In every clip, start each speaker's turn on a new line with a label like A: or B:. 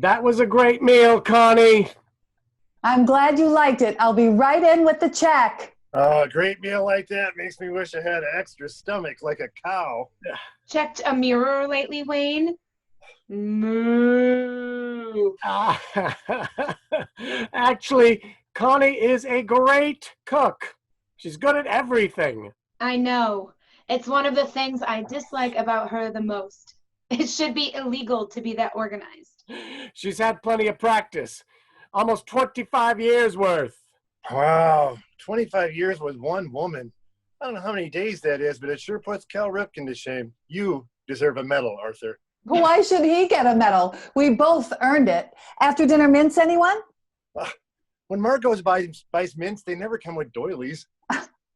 A: That was a great meal, Connie.
B: I'm glad you liked it. I'll be right in with the check.
C: Oh, a great meal like that makes me wish I had an extra stomach like a cow.
D: Checked a mirror lately, Wayne? Moo.
A: Actually, Connie is a great cook. She's good at everything.
D: I know. It's one of the things I dislike about her the most. It should be illegal to be that organized.
A: She's had plenty of practice. Almost 25 years worth.
C: Wow, 25 years with one woman. I don't know how many days that is, but it sure puts Cal Ripken to shame. You deserve a medal, Arthur.
B: Why should he get a medal? We both earned it. After dinner mints, anyone?
C: When Margot's buys mints, they never come with doilies.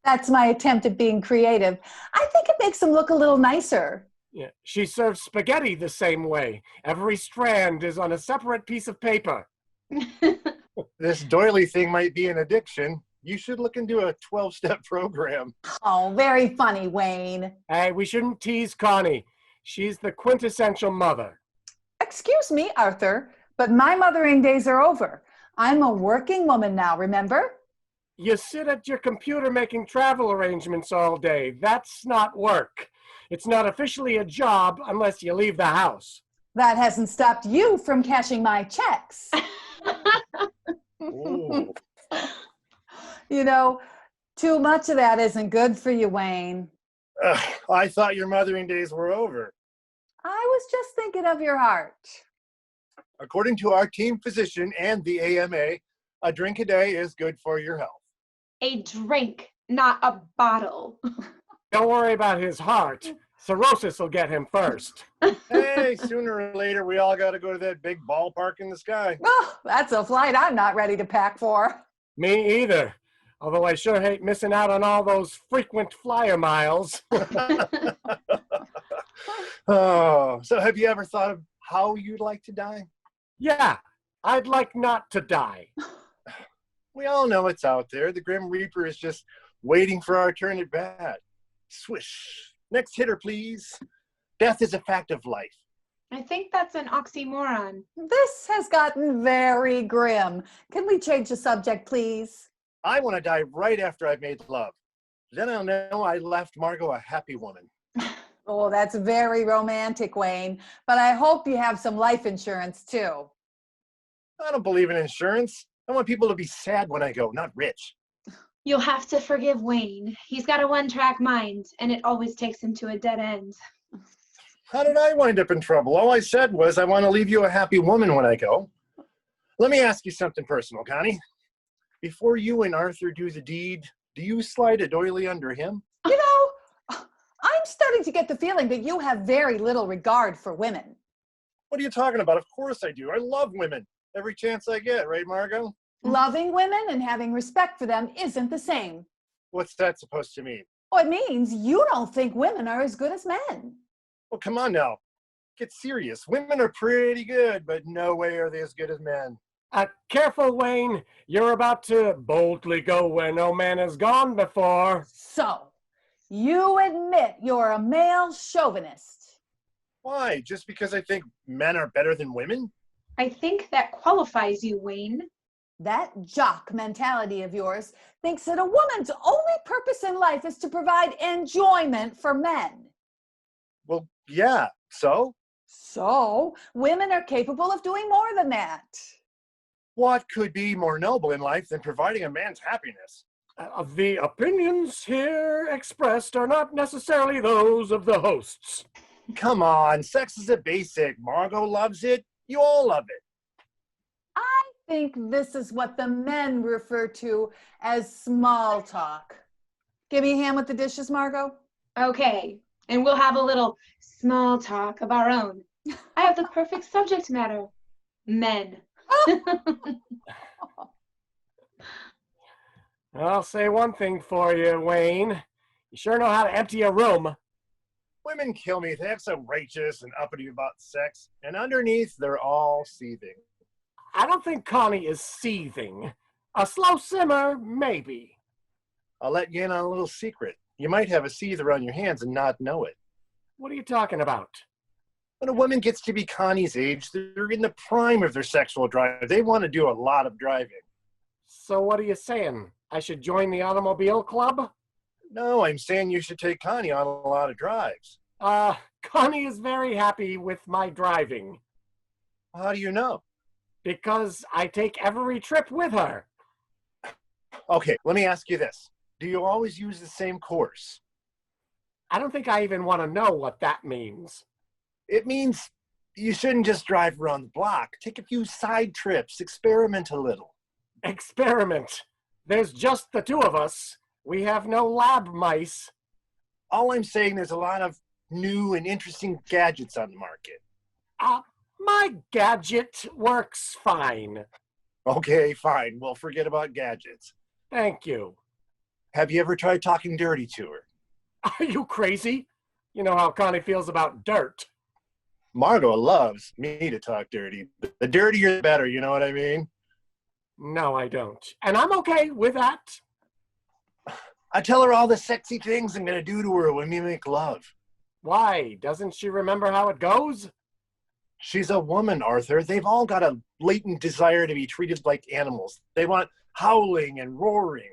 B: That's my attempt at being creative. I think it makes them look a little nicer.
A: Yeah, she serves spaghetti the same way. Every strand is on a separate piece of paper.
C: This doily thing might be an addiction. You should look into a 12-step program.
B: Oh, very funny, Wayne.
A: Hey, we shouldn't tease Connie. She's the quintessential mother.
B: Excuse me, Arthur, but my mothering days are over. I'm a working woman now, remember?
A: You sit at your computer making travel arrangements all day. That's not work. It's not officially a job unless you leave the house.
B: That hasn't stopped you from cashing my checks. You know, too much of that isn't good for you, Wayne.
C: I thought your mothering days were over.
B: I was just thinking of your heart.
C: According to our team physician and the AMA, a drink a day is good for your health.
D: A drink, not a bottle.
A: Don't worry about his heart. Cirrhosis will get him first.
C: Hey, sooner or later, we all got to go to that big ballpark in the sky.
B: Oh, that's a flight I'm not ready to pack for.
A: Me either. Although I sure hate missing out on all those frequent flyer miles.
C: Oh, so have you ever thought of how you'd like to die?
A: Yeah, I'd like not to die.
C: We all know it's out there. The Grim Reaper is just waiting for our turn at bat. Swish. Next hitter, please. Death is a fact of life.
D: I think that's an oxymoron.
B: This has gotten very grim. Can we change the subject, please?
C: I want to die right after I've made love. Then I'll know I left Margo a happy woman.
B: Oh, that's very romantic, Wayne. But I hope you have some life insurance, too.
C: I don't believe in insurance. I want people to be sad when I go, not rich.
D: You'll have to forgive Wayne. He's got a one-track mind, and it always takes him to a dead end.
C: How did I wind up in trouble? All I said was I want to leave you a happy woman when I go. Let me ask you something personal, Connie. Before you and Arthur do the deed, do you slide a doily under him?
B: You know, I'm starting to get the feeling that you have very little regard for women.
C: What are you talking about? Of course I do. I love women. Every chance I get, right, Margo?
B: Loving women and having respect for them isn't the same.
C: What's that supposed to mean?
B: Oh, it means you don't think women are as good as men.
C: Well, come on now. Get serious. Women are pretty good, but no way are they as good as men.
A: Careful, Wayne. You're about to boldly go where no man has gone before.
B: So, you admit you're a male chauvinist.
C: Why? Just because I think men are better than women?
D: I think that qualifies you, Wayne.
B: That jock mentality of yours thinks that a woman's only purpose in life is to provide enjoyment for men.
C: Well, yeah. So?
B: So, women are capable of doing more than that.
C: What could be more noble in life than providing a man's happiness?
A: The opinions here expressed are not necessarily those of the hosts.
C: Come on, sex is a basic. Margo loves it. You all love it.
B: I think this is what the men refer to as small talk. Give me a hand with the dishes, Margo.
D: Okay, and we'll have a little small talk of our own. I have the perfect subject matter. Men.
A: I'll say one thing for you, Wayne. You sure know how to empty a room.
C: Women kill me. They act so righteous and uppity about sex, and underneath, they're all seething.
A: I don't think Connie is seething. A slow simmer, maybe.
C: I'll let you in on a little secret. You might have a seether on your hands and not know it.
A: What are you talking about?
C: When a woman gets to be Connie's age, they're in the prime of their sexual drive. They want to do a lot of driving.
A: So what are you saying? I should join the automobile club?
C: No, I'm saying you should take Connie on a lot of drives.
A: Connie is very happy with my driving
C: How do you know?
A: because I take every trip with her.
C: Okay, let me ask you this. Do you always use the same course?
A: I don't think I even want to know what that means.
C: It means you shouldn't just drive around the block. Take a few side trips, experiment a little.
A: Experiment. There's just the two of us. We have no lab mice.
C: All I'm saying, there's a lot of new and interesting gadgets on the market.
A: My gadget works fine.
C: Okay, fine. Well, forget about gadgets.
A: Thank you.
C: Have you ever tried talking dirty to her?
A: Are you crazy? You know how Connie feels about dirt.
C: Margo loves me to talk dirty. The dirtier, the better, you know what I mean?
A: No, I don't. And I'm okay with that.
C: I tell her all the sexy things I'm going to do to her when we make love.
A: Why? Doesn't she remember how it goes?
C: She's a woman, Arthur. They've all got a latent desire to be treated like animals. They want howling and roaring.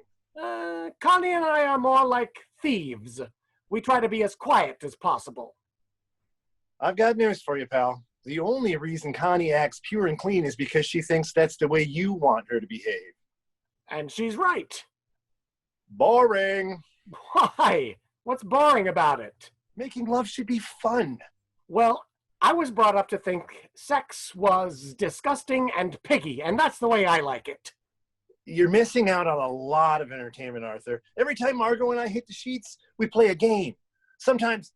A: Connie and I are more like thieves. We try to be as quiet as possible.
C: I've got news for you, pal. The only reason Connie acts pure and clean is because she thinks that's the way you want her to behave.
A: And she's right.
C: Boring.
A: Why? What's boring about it?
C: Making love should be fun.
A: Well, I was brought up to think sex was disgusting and piggy, and that's the way I like it.
C: You're missing out on a lot of entertainment, Arthur. Every time Margo and I hit the sheets, we play a game. Sometimes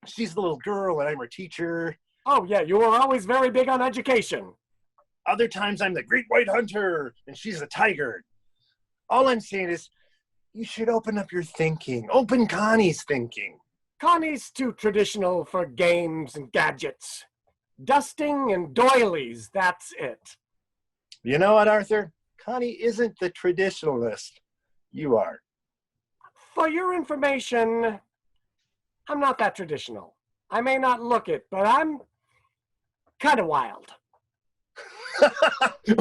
C: she's the little girl and I'm her teacher.
A: Oh, yeah, you were always very big on education.
C: Other times I'm the great white hunter and she's the tiger. All I'm saying is you should open up your thinking. Open Connie's thinking.
A: Connie's too traditional for games and gadgets. Dusting and doilies, that's it.
C: You know what, Arthur? Connie isn't the traditionalist. You are.
A: For your information, I'm not that traditional. I may not look it, but I'm kind of wild.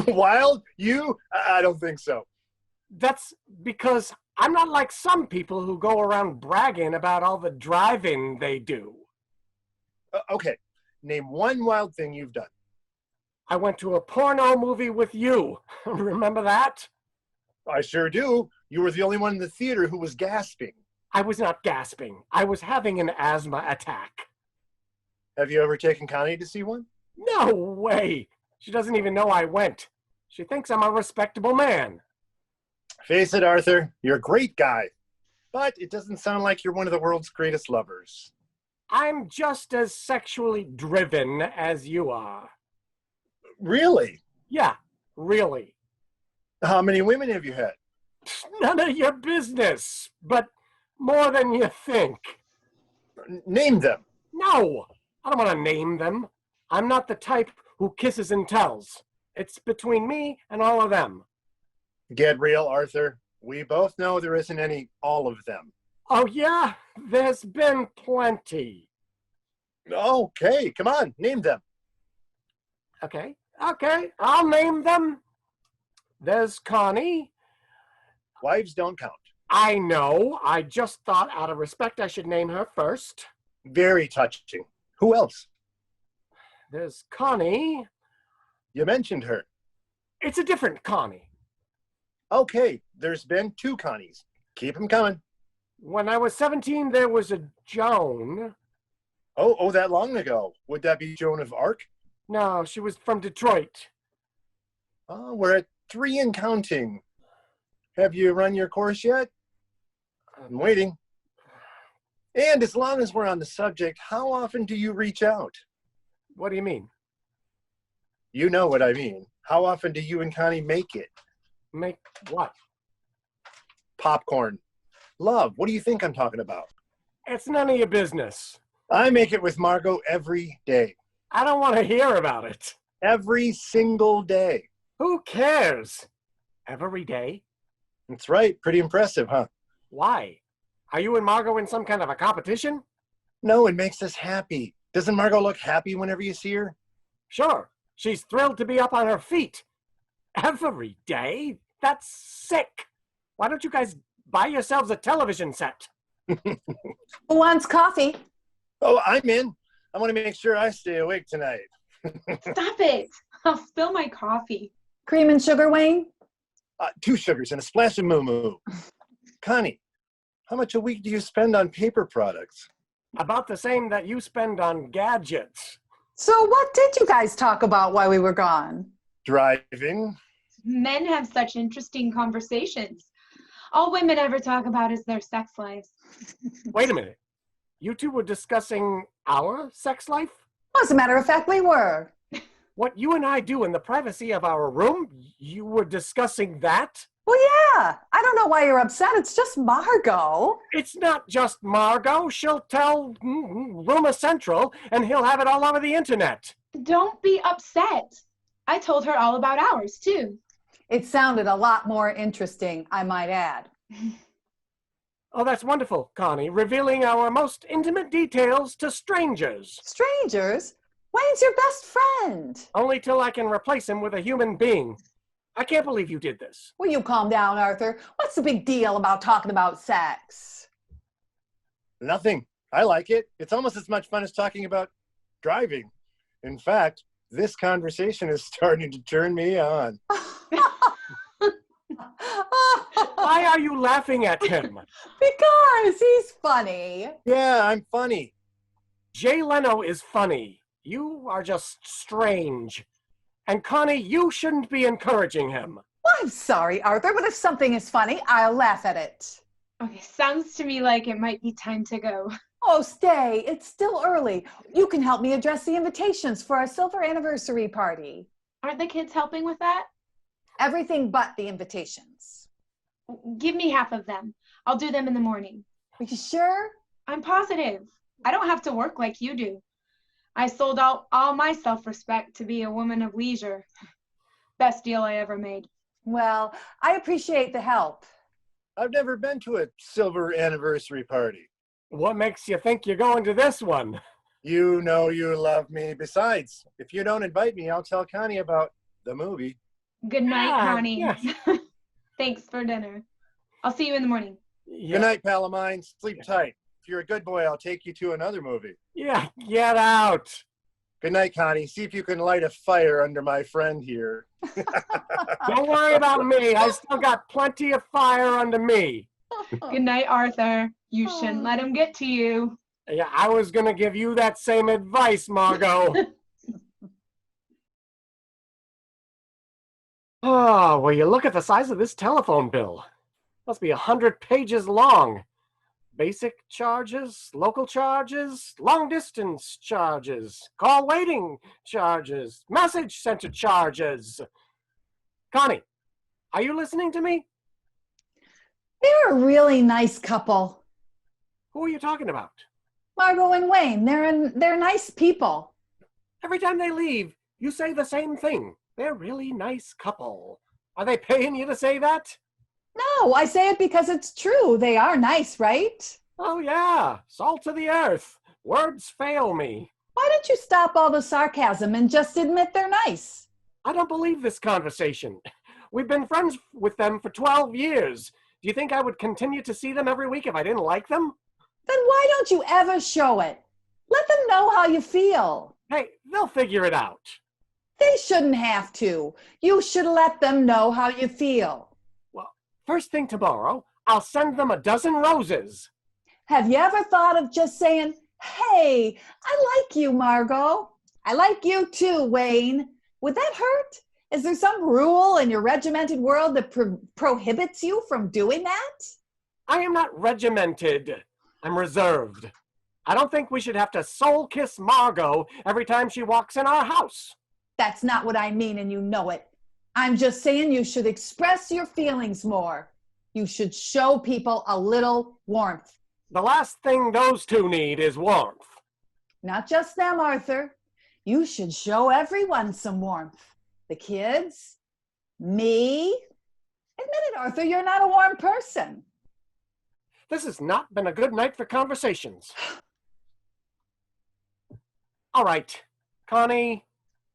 C: Wild? You? I don't think so.
A: That's because I'm not like some people who go around bragging about all the driving they do.
C: Okay, name one wild thing you've done.
A: I went to a porno movie with you. Remember that?
C: I sure do. You were the only one in the theater who was gasping.
A: I was not gasping. I was having an asthma attack.
C: Have you ever taken Connie to see one?
A: No way. She doesn't even know I went. She thinks I'm a respectable man.
C: Face it, Arthur, you're a great guy. But it doesn't sound like you're one of the world's greatest lovers.
A: I'm just as sexually driven as you are.
C: Really?
A: Yeah, really.
C: How many women have you had?
A: None of your business, but more than you think.
C: Name them.
A: No, I don't want to name them. I'm not the type who kisses and tells. It's between me and all of them.
C: Get real, Arthur. We both know there isn't any all of them.
A: Oh, yeah? There's been plenty.
C: Okay, come on, name them.
A: Okay, I'll name them. There's Connie.
C: Wives don't count.
A: I know. I just thought out of respect I should name her first.
C: Very touching. Who else?
A: There's Connie.
C: You mentioned her.
A: It's a different Connie.
C: Okay, there's been two Connies. Keep them coming.
A: When I was 17, there was a Joan.
C: Oh, that long ago. Would that be Joan of Arc?
A: No, she was from Detroit.
C: Oh, we're at 3 and counting. Have you run your course yet? I'm waiting. And as long as we're on the subject, how often do you reach out?
A: What do you mean?
C: You know what I mean. How often do you and Connie make it?
A: Make what?
C: Popcorn. Love, what do you think I'm talking about?
A: It's none of your business.
C: I make it with Margo every day.
A: I don't want to hear about it.
C: Every single day.
A: Who cares? Every day?
C: That's right. Pretty impressive, huh?
A: Why? Are you and Margo in some kind of a competition?
C: No, it makes us happy. Doesn't Margo look happy whenever you see her?
A: Sure, she's thrilled to be up on her feet. Every day? That's sick. Why don't you guys buy yourselves a television set?
B: Who wants coffee?
C: Oh, I'm in. I want to make sure I stay awake tonight.
D: Stop it. I'll spill my coffee.
B: Cream and sugar, Wayne?
C: 2 sugars and a splash of moo moo. Connie, how much a week do you spend on paper products?
A: About the same that you spend on gadgets.
B: So what did you guys talk about while we were gone?
C: Driving.
D: Men have such interesting conversations. All women ever talk about is their sex lives.
A: Wait a minute. You two were discussing our sex life?
B: As a matter of fact, we were.
A: What you and I do in the privacy of our room? You were discussing that?
B: Well, yeah. I don't know why you're upset. It's just Margo.
A: It's not just Margo. She'll tell Rumor Central, and he'll have it all over the internet.
D: Don't be upset. I told her all about ours, too.
B: It sounded a lot more interesting, I might add.
A: Oh, that's wonderful, Connie. Revealing our most intimate details to strangers.
B: Strangers? Wayne's your best friend.
A: Only till I can replace him with a human being. I can't believe you did this.
B: Will you calm down, Arthur? What's the big deal about talking about sex?
C: Nothing. I like it. It's almost as much fun as talking about driving. In fact, this conversation is starting to turn me on.
A: Why are you laughing at him?
B: Because he's funny.
C: Yeah, I'm funny.
A: Jay Leno is funny. You are just strange. And Connie, you shouldn't be encouraging him.
B: Well, I'm sorry, Arthur, but if something is funny, I'll laugh at it.
D: Okay, sounds to me like it might be time to go.
B: Oh, stay. It's still early. You can help me address the invitations for our silver anniversary party.
D: Aren't the kids helping with that?
B: Everything but the invitations.
D: Give me half of them. I'll do them in the morning.
B: Are you sure?
D: I'm positive. I don't have to work like you do. I sold out all my self-respect to be a woman of leisure. Best deal I ever made.
B: Well, I appreciate the help.
C: I've never been to a silver anniversary party.
A: What makes you think you're going to this one?
C: You know you love me. Besides, if you don't invite me, I'll tell Connie about the movie.
D: Good night,
A: Yeah,
D: Connie.
A: yes.
D: Thanks for dinner. I'll see you in the morning.
A: Yeah,
C: Good night, pal of mine. Sleep tight. If you're a good boy, I'll take you to another movie.
A: yeah, get out.
C: Good night, Connie. See if you can light a fire under my friend here.
A: Don't worry about me. I still got plenty of fire under me.
D: Good night, Arthur. You shouldn't let him get to you.
A: Yeah, I was going to give you that same advice, Margo. Oh, well, you look at the size of this telephone bill. Must be 100 pages long. Basic charges, local charges, long distance charges, call waiting charges, message center charges. Connie, are you listening to me?
B: They're a really nice couple.
A: Who are you talking about?
B: Margo and Wayne, they're nice people.
A: Every time they leave, you say the same thing. They're a really nice couple. Are they paying you to say that?
B: No, I say it because it's true. They are nice, right?
A: Oh, yeah. Salt of the earth. Words fail me.
B: Why don't you stop all the sarcasm and just admit they're nice?
A: I don't believe this conversation. We've been friends with them for 12 years. Do you think I would continue to see them every week if I didn't like them?
B: Then why don't you ever show it? Let them know how you feel.
A: Hey, they'll figure it out.
B: They shouldn't have to. You should let them know how you feel.
A: Well, first thing tomorrow, I'll send them a dozen roses.
B: Have you ever thought of just saying, hey, I like you, Margo. I like you too, Wayne. Would that hurt? Is there some rule in your regimented world that prohibits you from doing that?
A: I am not regimented. I'm reserved. I don't think we should have to soul kiss Margo every time she walks in our house.
B: That's not what I mean, and you know it. I'm just saying you should express your feelings more. You should show people a little warmth.
A: The last thing those two need is warmth.
B: Not just them, Arthur. You should show everyone some warmth. The kids, me. Admit it, Arthur, you're not a warm person.
A: This has not been a good night for conversations. All right, Connie,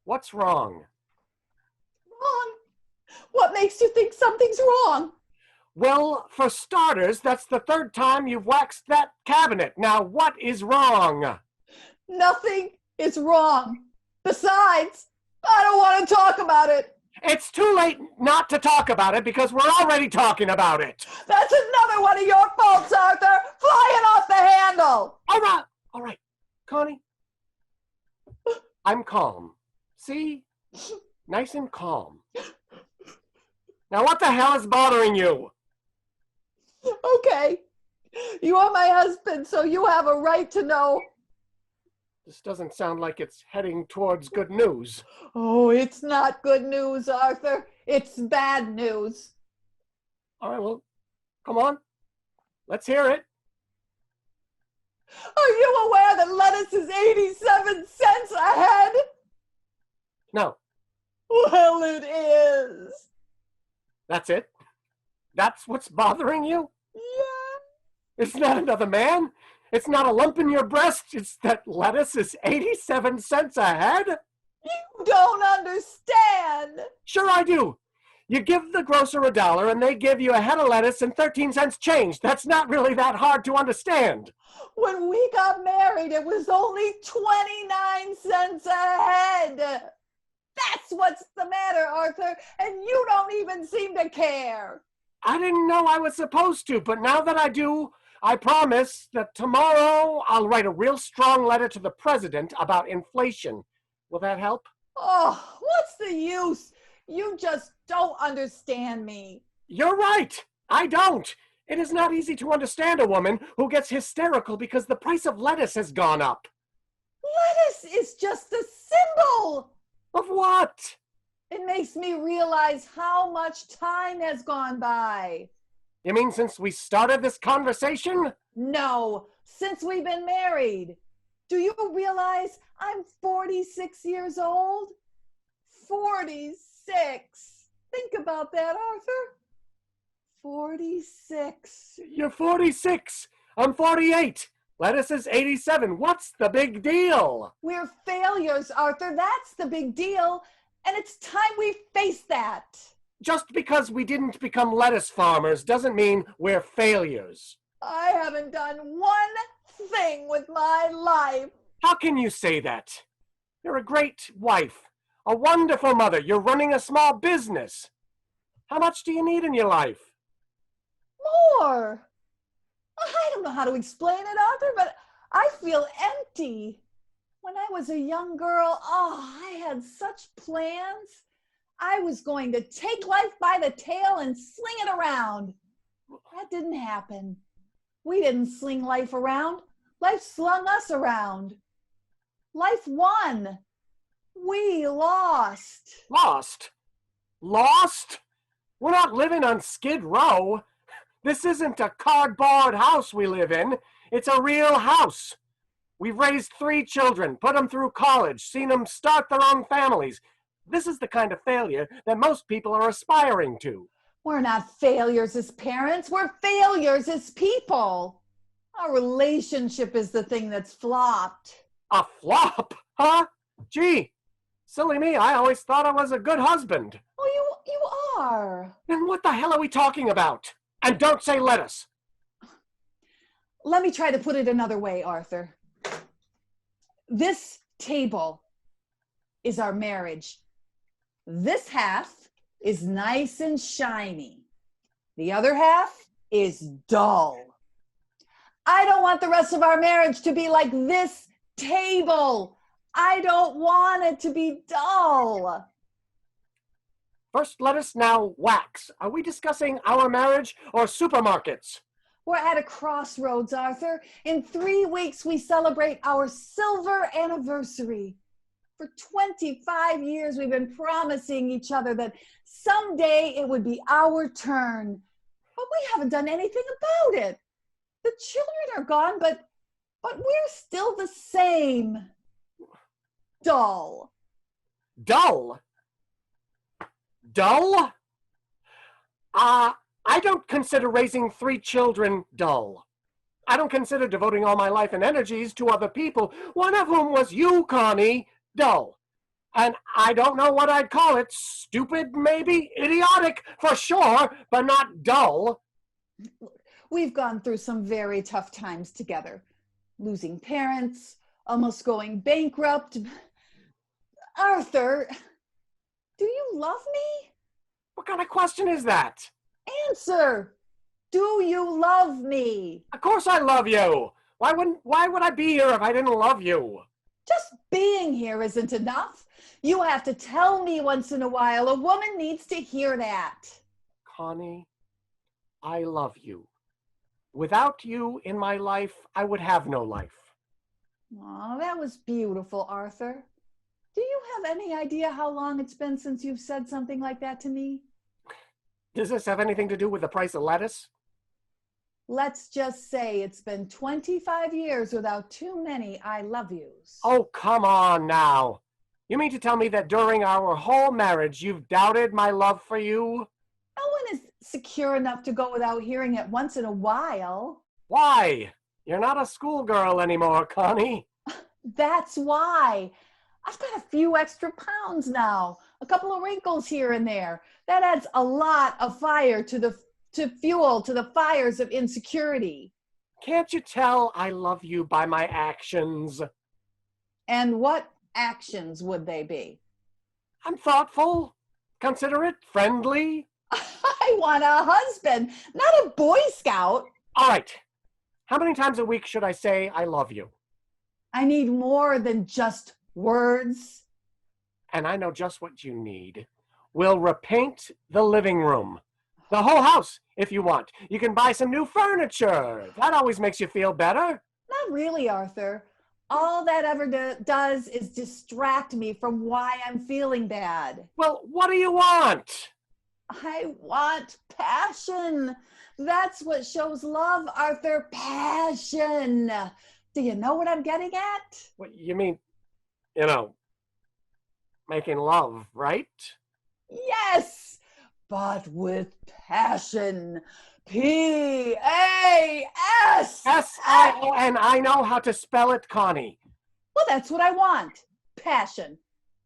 A: what's wrong?
B: Wrong? What makes you think something's wrong?
A: Well, for starters, that's the third time you've waxed that cabinet. Now, what is wrong?
B: Nothing is wrong. Besides, I don't want to talk about it.
A: It's too late not to talk about it because we're already talking about it.
B: That's another one of your faults, Arthur. Flying off the handle.
A: All right, Connie. I'm calm. See? Nice and calm. Now, what the hell is bothering you?
B: Okay. You are my husband, so you have a right to know.
A: This doesn't sound like it's heading towards good news.
B: Oh, it's not good news, Arthur. It's bad news.
A: All right, well, come on. Let's hear it.
B: Are you aware that lettuce is 87 cents a head?
A: No,
B: Well, it is.
A: that's it? That's what's bothering you?
B: Yeah.
A: It's not another man? It's not a lump in your breast? It's that lettuce is 87 cents a head?
B: You don't understand.
A: Sure I do. You give the grocer $1 and they give you a head of lettuce and 13 cents change. That's not really that hard to understand.
B: When we got married, it was only 29 cents a head. That's what's the matter, Arthur, and you don't even seem to care.
A: I didn't know I was supposed to, but now that I do, I promise that tomorrow I'll write a real strong letter to the president about inflation. Will that help?
B: Oh, what's the use? You just don't understand me.
A: You're right. I don't. It is not easy to understand a woman who gets hysterical because the price of lettuce has gone up.
B: Lettuce is just a symbol.
A: Of what?
B: It makes me realize how much time has gone by.
A: You mean since we started this conversation?
B: No, since we've been married. Do you realize I'm 46 years old? 46. Think about that, Arthur. 46.
A: You're 46. I'm 48. Lettuce is 87. What's the big deal?
B: We're failures, Arthur. That's the big deal. And it's time we face that.
A: Just because we didn't become lettuce farmers doesn't mean we're failures.
B: I haven't done one thing with my life.
A: How can you say that? You're a great wife, a wonderful mother. You're running a small business. How much do you need in your life?
B: More. I don't know how to explain it, Arthur, but I feel empty. When I was a young girl, I had such plans. I was going to take life by the tail and sling it around. That didn't happen. We didn't sling life around. Life slung us around. Life won. We lost.
A: Lost? Lost? We're not living on Skid Row. This isn't a cardboard house we live in. It's a real house. We've raised 3 children, put them through college, seen them start their own families. This is the kind of failure that most people are aspiring to.
B: We're not failures as parents. We're failures as people. Our relationship is the thing that's flopped.
A: A flop? Huh? Gee, silly me, I always thought I was a good husband.
B: Oh, you are.
A: Then what the hell are we talking about? And don't say lettuce.
B: Let me try to put it another way, Arthur. This table is our marriage. This half is nice and shiny. The other half is dull. I don't want the rest of our marriage to be like this table. I don't want it to be dull.
A: First lettuce, now wax. Are we discussing our marriage or supermarkets?
B: We're at a crossroads, Arthur. In 3 weeks, we celebrate our silver anniversary. For 25 years, we've been promising each other that someday it would be our turn. But we haven't done anything about it. The children are gone, but we're still the same. Dull.
A: Dull? Dull? I don't consider raising 3 children dull. I don't consider devoting all my life and energies to other people, one of whom was you, Connie, dull. And I don't know what I'd call it. Stupid, maybe? Idiotic, for sure, but not dull.
B: We've gone through some very tough times together. Losing parents, almost going bankrupt. Arthur, do you love me?
A: What kind of question is that?
B: Answer! Do you love me?
A: Of course I love you. Why would I be here if I didn't love you?
B: Just being here isn't enough. You have to tell me once in a while. A woman needs to hear that.
A: Connie, I love you. Without you in my life, I would have no life.
B: Oh, that was beautiful, Arthur. Do you have any idea how long it's been since you've said something like that to me?
A: Does this have anything to do with the price of lettuce?
B: Let's just say it's been 25 years without too many I love yous.
A: Oh, come on now. You mean to tell me that during our whole marriage you've doubted my love for you?
B: No one is secure enough to go without hearing it once in a while.
A: Why? You're not a schoolgirl anymore, Connie.
B: That's why. I've got a few extra pounds now, a couple of wrinkles here and there. That adds a lot of fire to fuel to the fires of insecurity.
A: Can't you tell I love you by my actions?
B: And what actions would they be?
A: I'm thoughtful, considerate, friendly.
B: I want a husband, not a Boy Scout.
A: All right. How many times a week should I say I love you?
B: I need more than just words.
A: And I know just what you need. We'll repaint the living room. The whole house, if you want. You can buy some new furniture. That always makes you feel better.
B: Not really, Arthur. All that ever does is distract me from why I'm feeling bad.
A: Well, what do you want?
B: I want passion. That's what shows love, Arthur. Passion. Do you know what I'm getting at?
A: What you mean, making love, right?
B: Yes, but with passion. Passion.
A: S-I-O-N. I know how to spell it, Connie.
B: Well, that's what I want. Passion.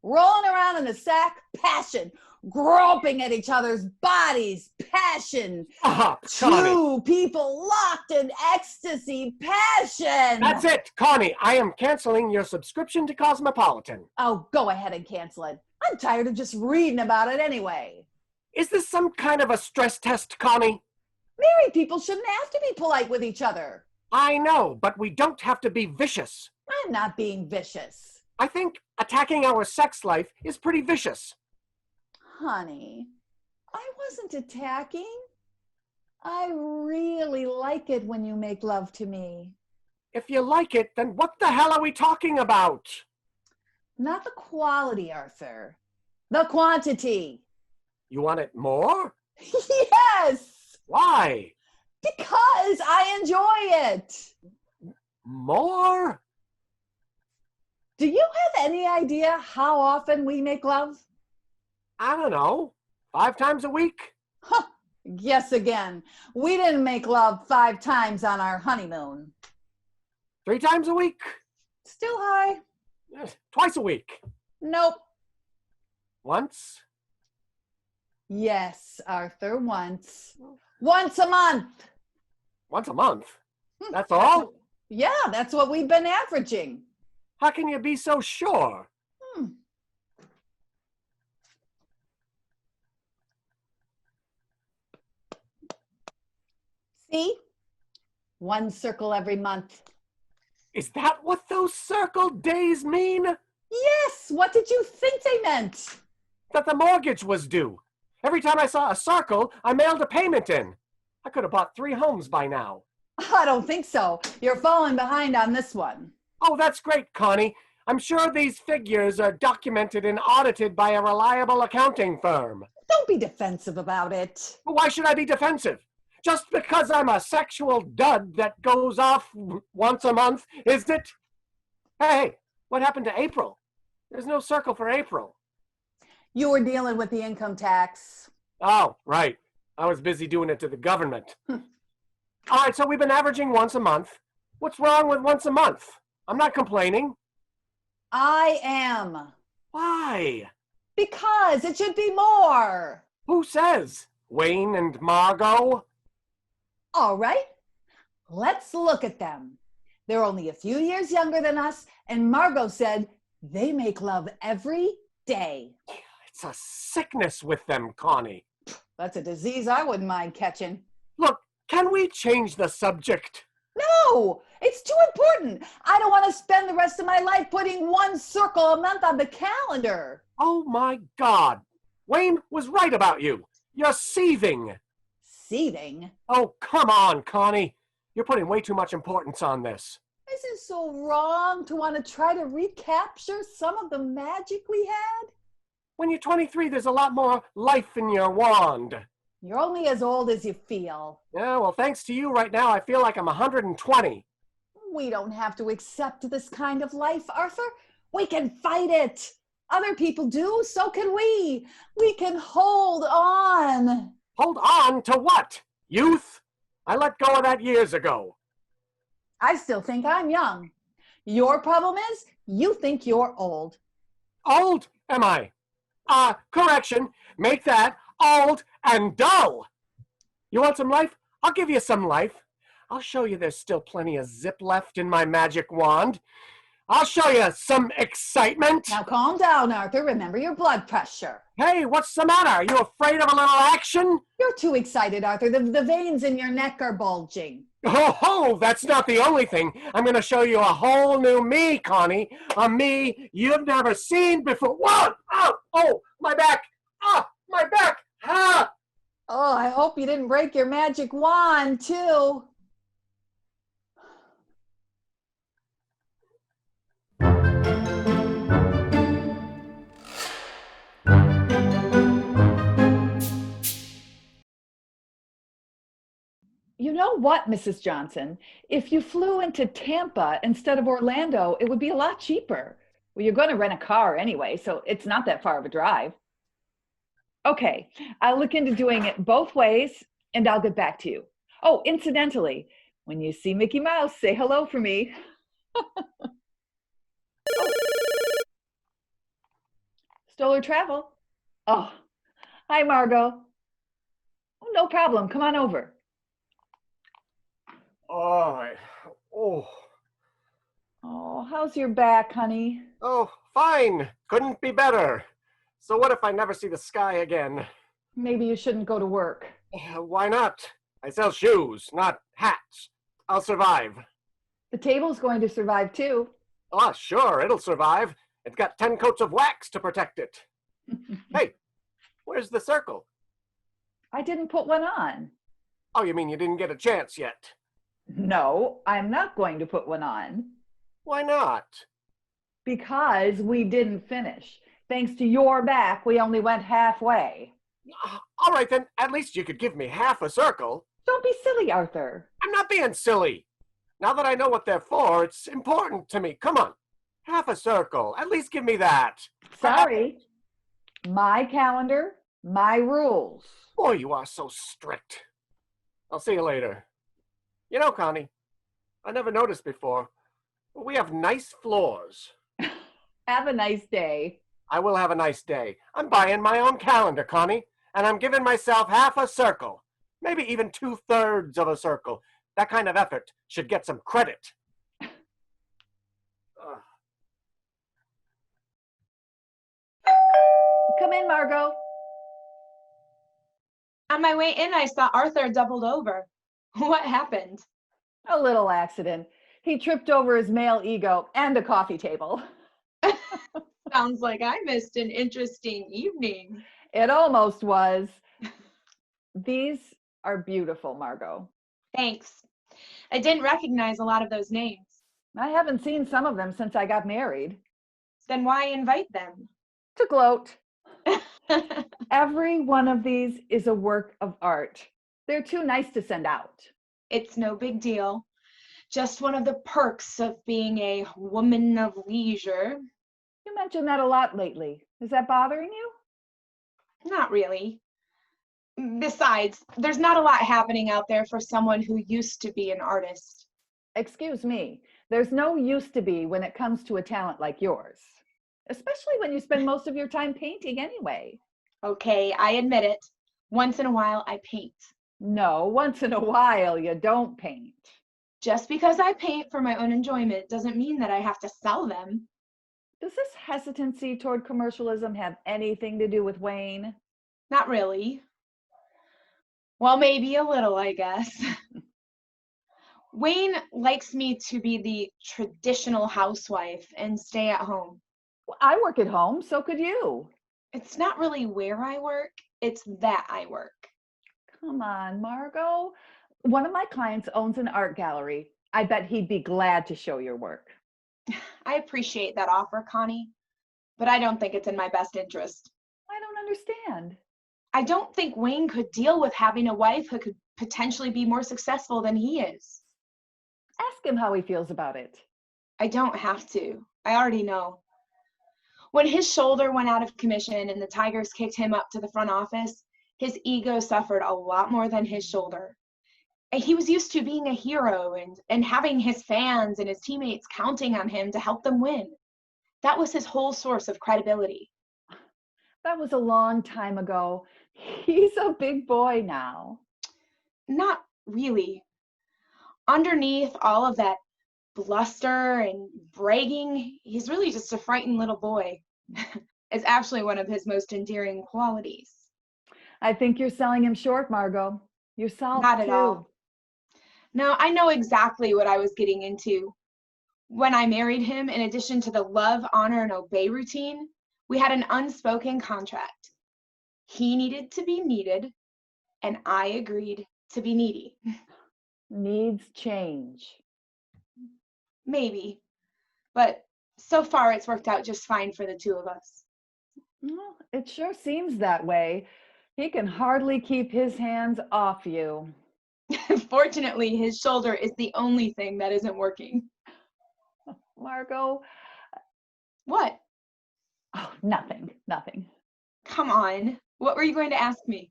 B: Rolling around in the sack. Passion. Groping at each other's bodies. Passion.
A: Connie.
B: Two people locked in ecstasy. Passion.
A: That's it, Connie. I am canceling your subscription to Cosmopolitan.
B: Oh, go ahead and cancel it. I'm tired of just reading about it anyway.
A: Is this some kind of a stress test, Connie?
B: Married people shouldn't have to be polite with each other.
A: I know, but we don't have to be vicious.
B: I'm not being vicious.
A: I think attacking our sex life is pretty vicious.
B: Honey, I wasn't attacking. I really like it when you make love to me.
A: If you like it, then what the hell are we talking about?
B: Not the quality, Arthur. The quantity.
A: You want it more?
B: Yes!
A: Why?
B: Because I enjoy it.
A: More?
B: Do you have any idea how often we make love?
A: I don't know. 5 times a week?
B: Huh. Guess again. We didn't make love 5 times on our honeymoon.
A: 3 times a week?
B: Still high.
A: Twice a week?
B: Nope.
A: Once?
B: Yes, Arthur, once. Once a month.
A: Once a month? That's all?
B: Yeah, that's what we've been averaging.
A: How can you be so sure?
B: See? 1 circle every month.
A: Is that what those circle days mean?
B: Yes, what did you think they meant?
A: That the mortgage was due. Every time I saw a circle, I mailed a payment in. I could have bought 3 homes by now.
B: I don't think so. You're falling behind on this one.
A: Oh, that's great, Connie. I'm sure these figures are documented and audited by a reliable accounting firm.
B: Don't be defensive about it.
A: But why should I be defensive? Just because I'm a sexual dud that goes off once a month, is it? Hey, what happened to April? There's no circle for April.
B: You were dealing with the income tax.
A: Oh, right. I was busy doing it to the government. All right, so we've been averaging once a month. What's wrong with once a month? I'm not complaining.
B: I am.
A: Why?
B: Because it should be more.
A: Who says? Wayne and Margo?
B: All right, let's look at them. They're only a few years younger than us, and Margo said they make love every day.
A: It's a sickness with them, Connie.
B: That's a disease I wouldn't mind catching.
A: Look, can we change the subject?
B: No, it's too important. I don't want to spend the rest of my life putting one circle a month on the calendar.
A: Oh my God. Wayne was right about you. You're seething.
B: Seething?
A: Oh, come on, Connie. You're putting way too much importance on this.
B: Is it so wrong to want to try to recapture some of the magic we had?
A: When you're 23, there's a lot more life in your wand.
B: You're only as old as you feel.
A: Yeah, well, thanks to you right now, I feel like I'm 120.
B: We don't have to accept this kind of life, Arthur. We can fight it. Other people do, so can we. We can hold on.
A: Hold on to what? Youth? I let go of that years ago.
B: I still think I'm young. Your problem is you think you're old.
A: Old, am I? Correction. Make that old and dull. You want some life? I'll give you some life. I'll show you there's still plenty of zip left in my magic wand. I'll show you some excitement.
B: Now calm down, Arthur. Remember your blood pressure.
A: Hey, what's the matter? Are you afraid of a little action?
B: You're too excited, Arthur. The veins in your neck are bulging.
A: Oh, that's not the only thing. I'm going to show you a whole new me, Connie. A me you've never seen before. Whoa! Oh, my back. My back. Ah!
B: Oh, I hope you didn't break your magic wand, too. You know what, Mrs. Johnson? If you flew into Tampa instead of Orlando, it would be a lot cheaper. Well, you're going to rent a car anyway, so it's not that far of a drive. Okay, I'll look into doing it both ways, and I'll get back to you. Oh, incidentally, when you see Mickey Mouse, say hello for me. Stohler Travel. Oh, hi, Margo. Oh, no problem. Come on over.
A: Oh,
B: How's your back, honey?
A: oh, fine. Couldn't be better. So what if I never see the sky again?
B: Maybe you shouldn't go to work.
A: Why not? I sell shoes, not hats. I'll survive.
B: The table's going to survive too.
A: Oh, sure, it'll survive. It's got 10 coats of wax to protect it. Hey, where's the circle?
B: I didn't put one on.
A: Oh, you mean you didn't get a chance yet?
B: No, I'm not going to put one on.
A: Why not?
B: Because we didn't finish. Thanks to your back, we only went halfway.
A: All right, then, at least you could give me half a circle.
B: Don't be silly, Arthur.
A: I'm not being silly. Now that I know what they're for, it's important to me. Come on, half a circle. At least give me that.
B: Sorry. My calendar, my rules.
A: Boy, you are so strict. I'll see you later. You know, Connie, I never noticed before, but we have nice floors.
B: Have a nice day.
A: I will have a nice day. I'm buying my own calendar, Connie, and I'm giving myself half a circle, maybe even 2/3 of a circle. That kind of effort should get some credit.
B: Come in, Margo.
D: On my way in, I saw Arthur doubled over. What happened?
B: A little accident. He tripped over his male ego and a coffee table.
D: Sounds like I missed an interesting evening.
B: It almost was. These are beautiful, Margo.
D: Thanks. I didn't recognize a lot of those names.
B: I haven't seen some of them since I got married.
D: Then why invite them?
B: To gloat. Every one of these is a work of art. They're too nice to send out.
D: It's no big deal. Just one of the perks of being a woman of leisure.
B: You mentioned that a lot lately. Is that bothering you?
D: Not really. Besides, there's not a lot happening out there for someone who used to be an artist.
B: Excuse me, there's no used to be when it comes to a talent like yours, especially when you spend most of your time painting anyway.
D: Okay, I admit it. Once in a while, I paint.
B: No, once in a while you don't paint.
D: Just because I paint for my own enjoyment doesn't mean that I have to sell them.
B: Does this hesitancy toward commercialism have anything to do with Wayne?
D: Not really. Well, maybe a little, I guess. Wayne likes me to be the traditional housewife and stay at home.
B: Well, I work at home, so could you.
D: It's not really where I work, it's that I work.
B: Come on, Margo. One of my clients owns an art gallery. I bet he'd be glad to show your work.
D: I appreciate that offer, Connie, but I don't think it's in my best interest.
B: I don't understand.
D: I don't think Wayne could deal with having a wife who could potentially be more successful than he is.
B: Ask him how he feels about it.
D: I don't have to. I already know. When his shoulder went out of commission and the Tigers kicked him up to the front office, his ego suffered a lot more than his shoulder. And he was used to being a hero and having his fans and his teammates counting on him to help them win. That was his whole source of credibility.
B: That was a long time ago. He's a big boy now.
D: Not really. Underneath all of that bluster and bragging, he's really just a frightened little boy. It's actually one of his most endearing qualities.
B: I think you're selling him short, Margo. Yourself,
D: Not at
B: too.
D: all. No, I know exactly what I was getting into. When I married him, in addition to the love, honor, and obey routine, we had an unspoken contract. He needed to be needed, and I agreed to be needy.
B: Needs change.
D: Maybe, but so far it's worked out just fine for the two of us.
B: Well, it sure seems that way. He can hardly keep his hands off you.
D: Fortunately, his shoulder is the only thing that isn't working.
B: Margo?
D: What?
B: Oh, nothing.
D: Come on. What were you going to ask me?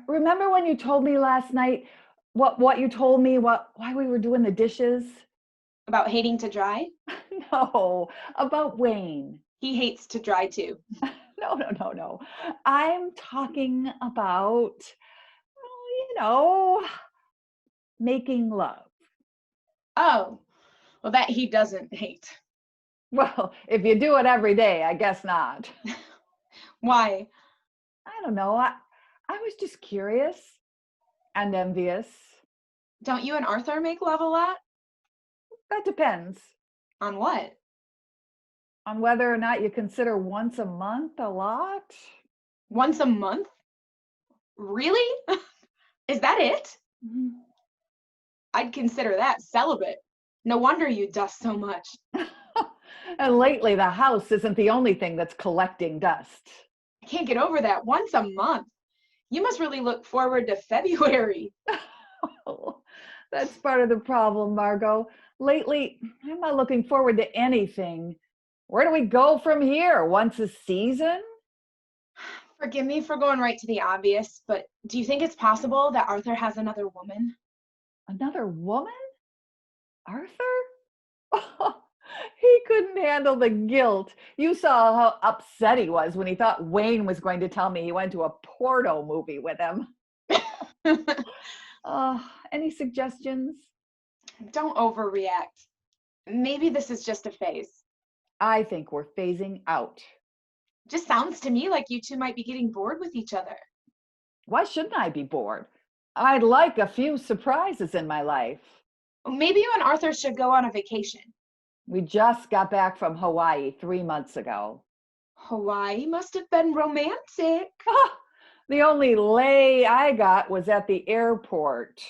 B: Remember when you told me last night what you told me, why we were doing the dishes?
D: About hating to dry?
B: No, about Wayne.
D: He hates to dry too.
B: No. I'm talking about, making love.
D: Oh, well, that he doesn't hate.
B: Well, if you do it every day, I guess not.
D: Why?
B: I don't know. I was just curious and envious.
D: Don't you and Arthur make love a lot?
B: That depends.
D: On what?
B: On whether or not you consider once a month a lot.
D: Once a month? Really? Is that it?
B: Mm-hmm.
D: I'd consider that celibate. No wonder you dust so much.
B: And lately, the house isn't the only thing that's collecting dust.
D: I can't get over that. Once a month. You must really look forward to February.
B: Oh, that's part of the problem, Margo. Lately, I'm not looking forward to anything. Where do we go from here? Once a season?
D: Forgive me for going right to the obvious, but do you think it's possible that Arthur has another woman?
B: Another woman? Arthur? Oh, he couldn't handle the guilt. You saw how upset he was when he thought Wayne was going to tell me he went to a porno movie with him. Any suggestions?
D: Don't overreact. Maybe this is just a phase.
B: I think we're phasing out.
D: Just sounds to me like you two might be getting bored with each other.
B: Why shouldn't I be bored? I'd like a few surprises in my life.
D: Maybe you and Arthur should go on a vacation.
B: We just got back from Hawaii 3 months ago.
D: Hawaii must have been romantic.
B: The only lay I got was at the airport.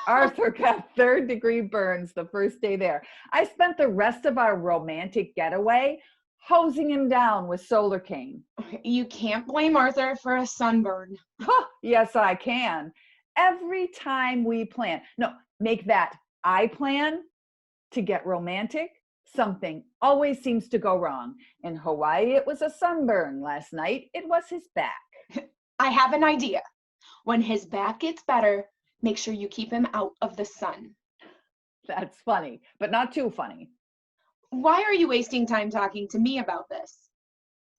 B: Arthur got third-degree burns the first day there. I spent the rest of our romantic getaway hosing him down with solar cane.
D: You can't blame Arthur for a sunburn.
B: Yes, I can. Every time we plan, make that I plan to get romantic, something always seems to go wrong. In Hawaii, it was a sunburn. Last night, it was his back.
D: I have an idea. When his back gets better, make sure you keep him out of the sun.
B: That's funny, but not too funny.
D: Why are you wasting time talking to me about this?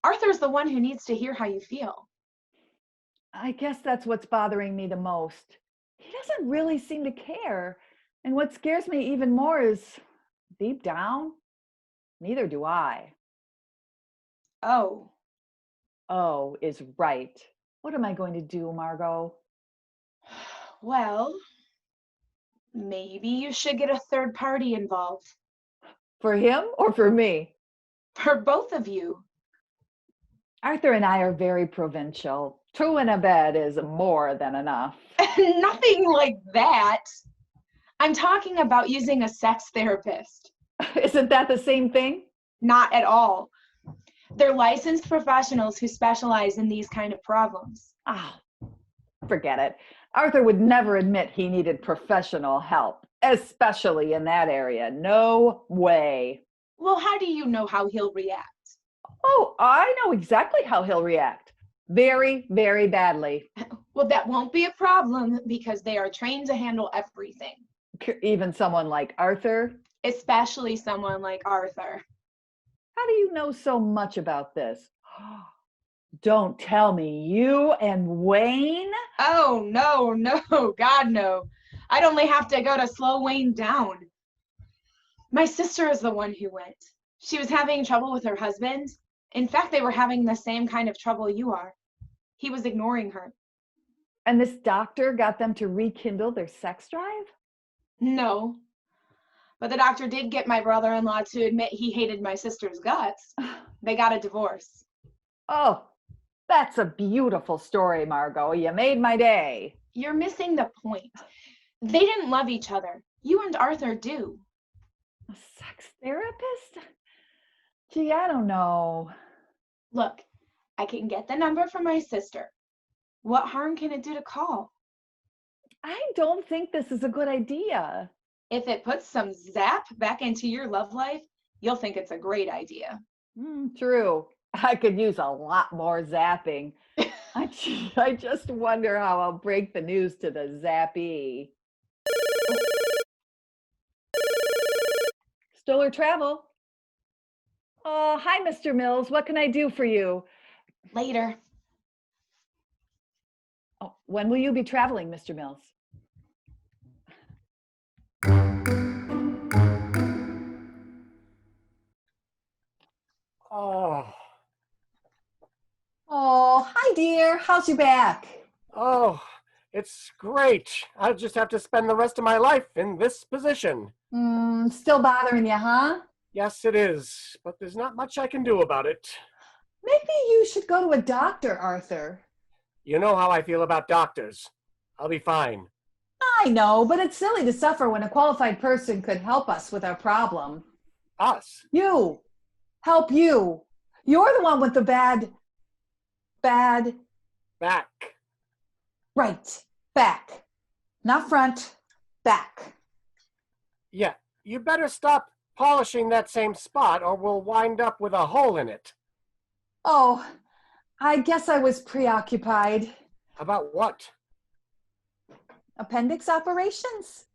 D: Arthur's the one who needs to hear how you feel.
B: I guess that's what's bothering me the most. He doesn't really seem to care. And what scares me even more is, deep down, neither do I.
D: Oh,
B: Oh is right. What am I going to do, Margo?
D: well, maybe you should get a third party involved.
B: For him or for me?
D: For both of you.
B: Arthur and I are very provincial. Two in a bed is more than enough.
D: Nothing like that. I'm talking about using a sex therapist.
B: Isn't that the same thing?
D: Not at all. They're licensed professionals who specialize in these kind of problems.
B: Oh, forget it. Arthur would never admit he needed professional help, especially in that area. No way.
D: Well, how do you know how he'll react?
B: Oh, I know exactly how he'll react. Very, very badly.
D: Well, that won't be a problem because they are trained to handle everything.
B: Even someone like Arthur.
D: Especially someone like Arthur.
B: How do you know so much about this? Don't tell me you and Wayne?
D: Oh, no, God, no. I'd only have to go to slow Wayne down. My sister is the one who went. She was having trouble with her husband. In fact, they were having the same kind of trouble you are. He was ignoring her.
B: And this doctor got them to rekindle their sex drive?
D: No. But the doctor did get my brother-in-law to admit he hated my sister's guts. They got a divorce.
B: Oh, that's a beautiful story, Margo. You made my day.
D: You're missing the point. They didn't love each other. You and Arthur do.
B: A sex therapist? Gee, I don't know.
D: Look, I can get the number from my sister. What harm can it do to call?
B: I don't think this is a good idea.
D: If it puts some zap back into your love life, you'll think it's a great idea.
B: True. I could use a lot more zapping. I just wonder how I'll break the news to the zappy. Stohler Travel. Oh, hi, Mr. Mills. What can I do for you?
D: Later.
B: Oh, when will you be traveling, Mr. Mills? Oh, hi, dear. How's your back?
A: Oh, it's great. I'll just have to spend the rest of my life in this position.
B: Still bothering you, huh?
A: Yes, it is, but there's not much I can do about it.
B: Maybe you should go to a doctor, Arthur.
A: You know how I feel about doctors. I'll be fine.
B: I know, but it's silly to suffer when a qualified person could help us with our problem.
A: Us?
B: You. Help you. You're the one with the bad.
A: Back.
B: Right. Back. Not front. Back.
A: Yeah, you better stop polishing that same spot or we'll wind up with a hole in it.
B: Oh, I guess I was preoccupied.
A: About what?
B: Appendix operations?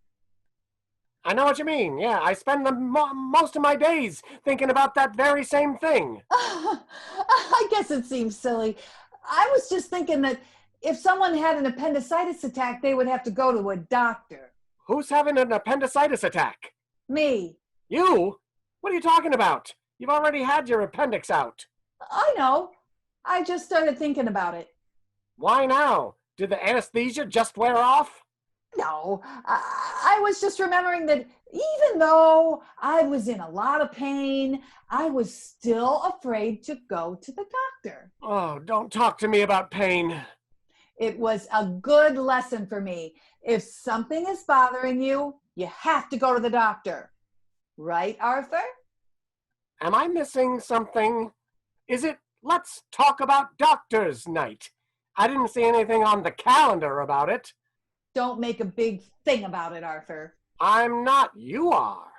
A: I know what you mean. Yeah, I spend most of my days thinking about that very same thing.
B: I guess it seems silly. I was just thinking that if someone had an appendicitis attack, they would have to go to a doctor.
A: Who's having an appendicitis attack?
B: Me.
A: You? What are you talking about? You've already had your appendix out.
B: I know. I just started thinking about it.
A: Why now? Did the anesthesia just wear off?
B: No, I was just remembering that even though I was in a lot of pain, I was still afraid to go to the doctor.
A: Oh, don't talk to me about pain.
B: It was a good lesson for me. If something is bothering you, you have to go to the doctor. Right, Arthur?
A: Am I missing something? Is it let's talk about doctors night? I didn't see anything on the calendar about it.
B: Don't make a big thing about it, Arthur.
A: I'm not. You are.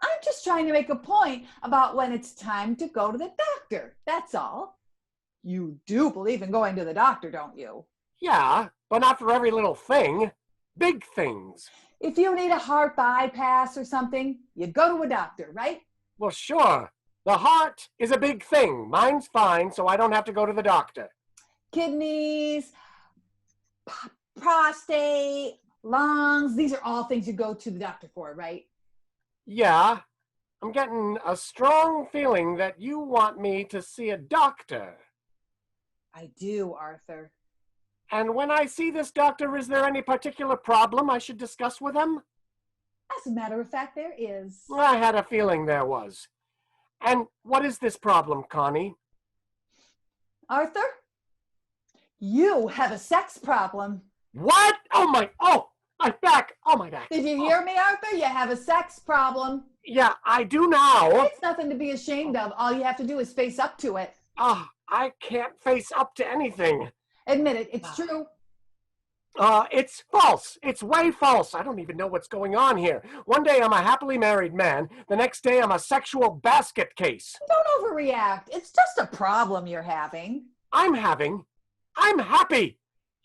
B: I'm just trying to make a point about when it's time to go to the doctor. That's all. You do believe in going to the doctor, don't you?
A: Yeah, but not for every little thing. Big things.
B: If you need a heart bypass or something, you go to a doctor, right?
A: Well, sure. The heart is a big thing. Mine's fine, so I don't have to go to the doctor.
B: Kidneys, prostate, lungs, these are all things you go to the doctor for, right?
A: Yeah, I'm getting a strong feeling that you want me to see a doctor.
B: I do, Arthur.
A: And when I see this doctor, is there any particular problem I should discuss with him?
B: As a matter of fact, there is.
A: I had a feeling there was. And what is this problem, Connie?
B: Arthur, you have a sex problem.
A: What? My back. Oh, my back.
B: Did you hear me, Arthur? You have a sex problem.
A: Yeah, I do now.
B: It's nothing to be ashamed of. All you have to do is face up to it.
A: I can't face up to anything.
B: Admit it, it's true.
A: It's false. It's way false. I don't even know what's going on here. One day I'm a happily married man. The next day I'm a sexual basket case.
B: Don't overreact. It's just a problem you're having.
A: I'm happy.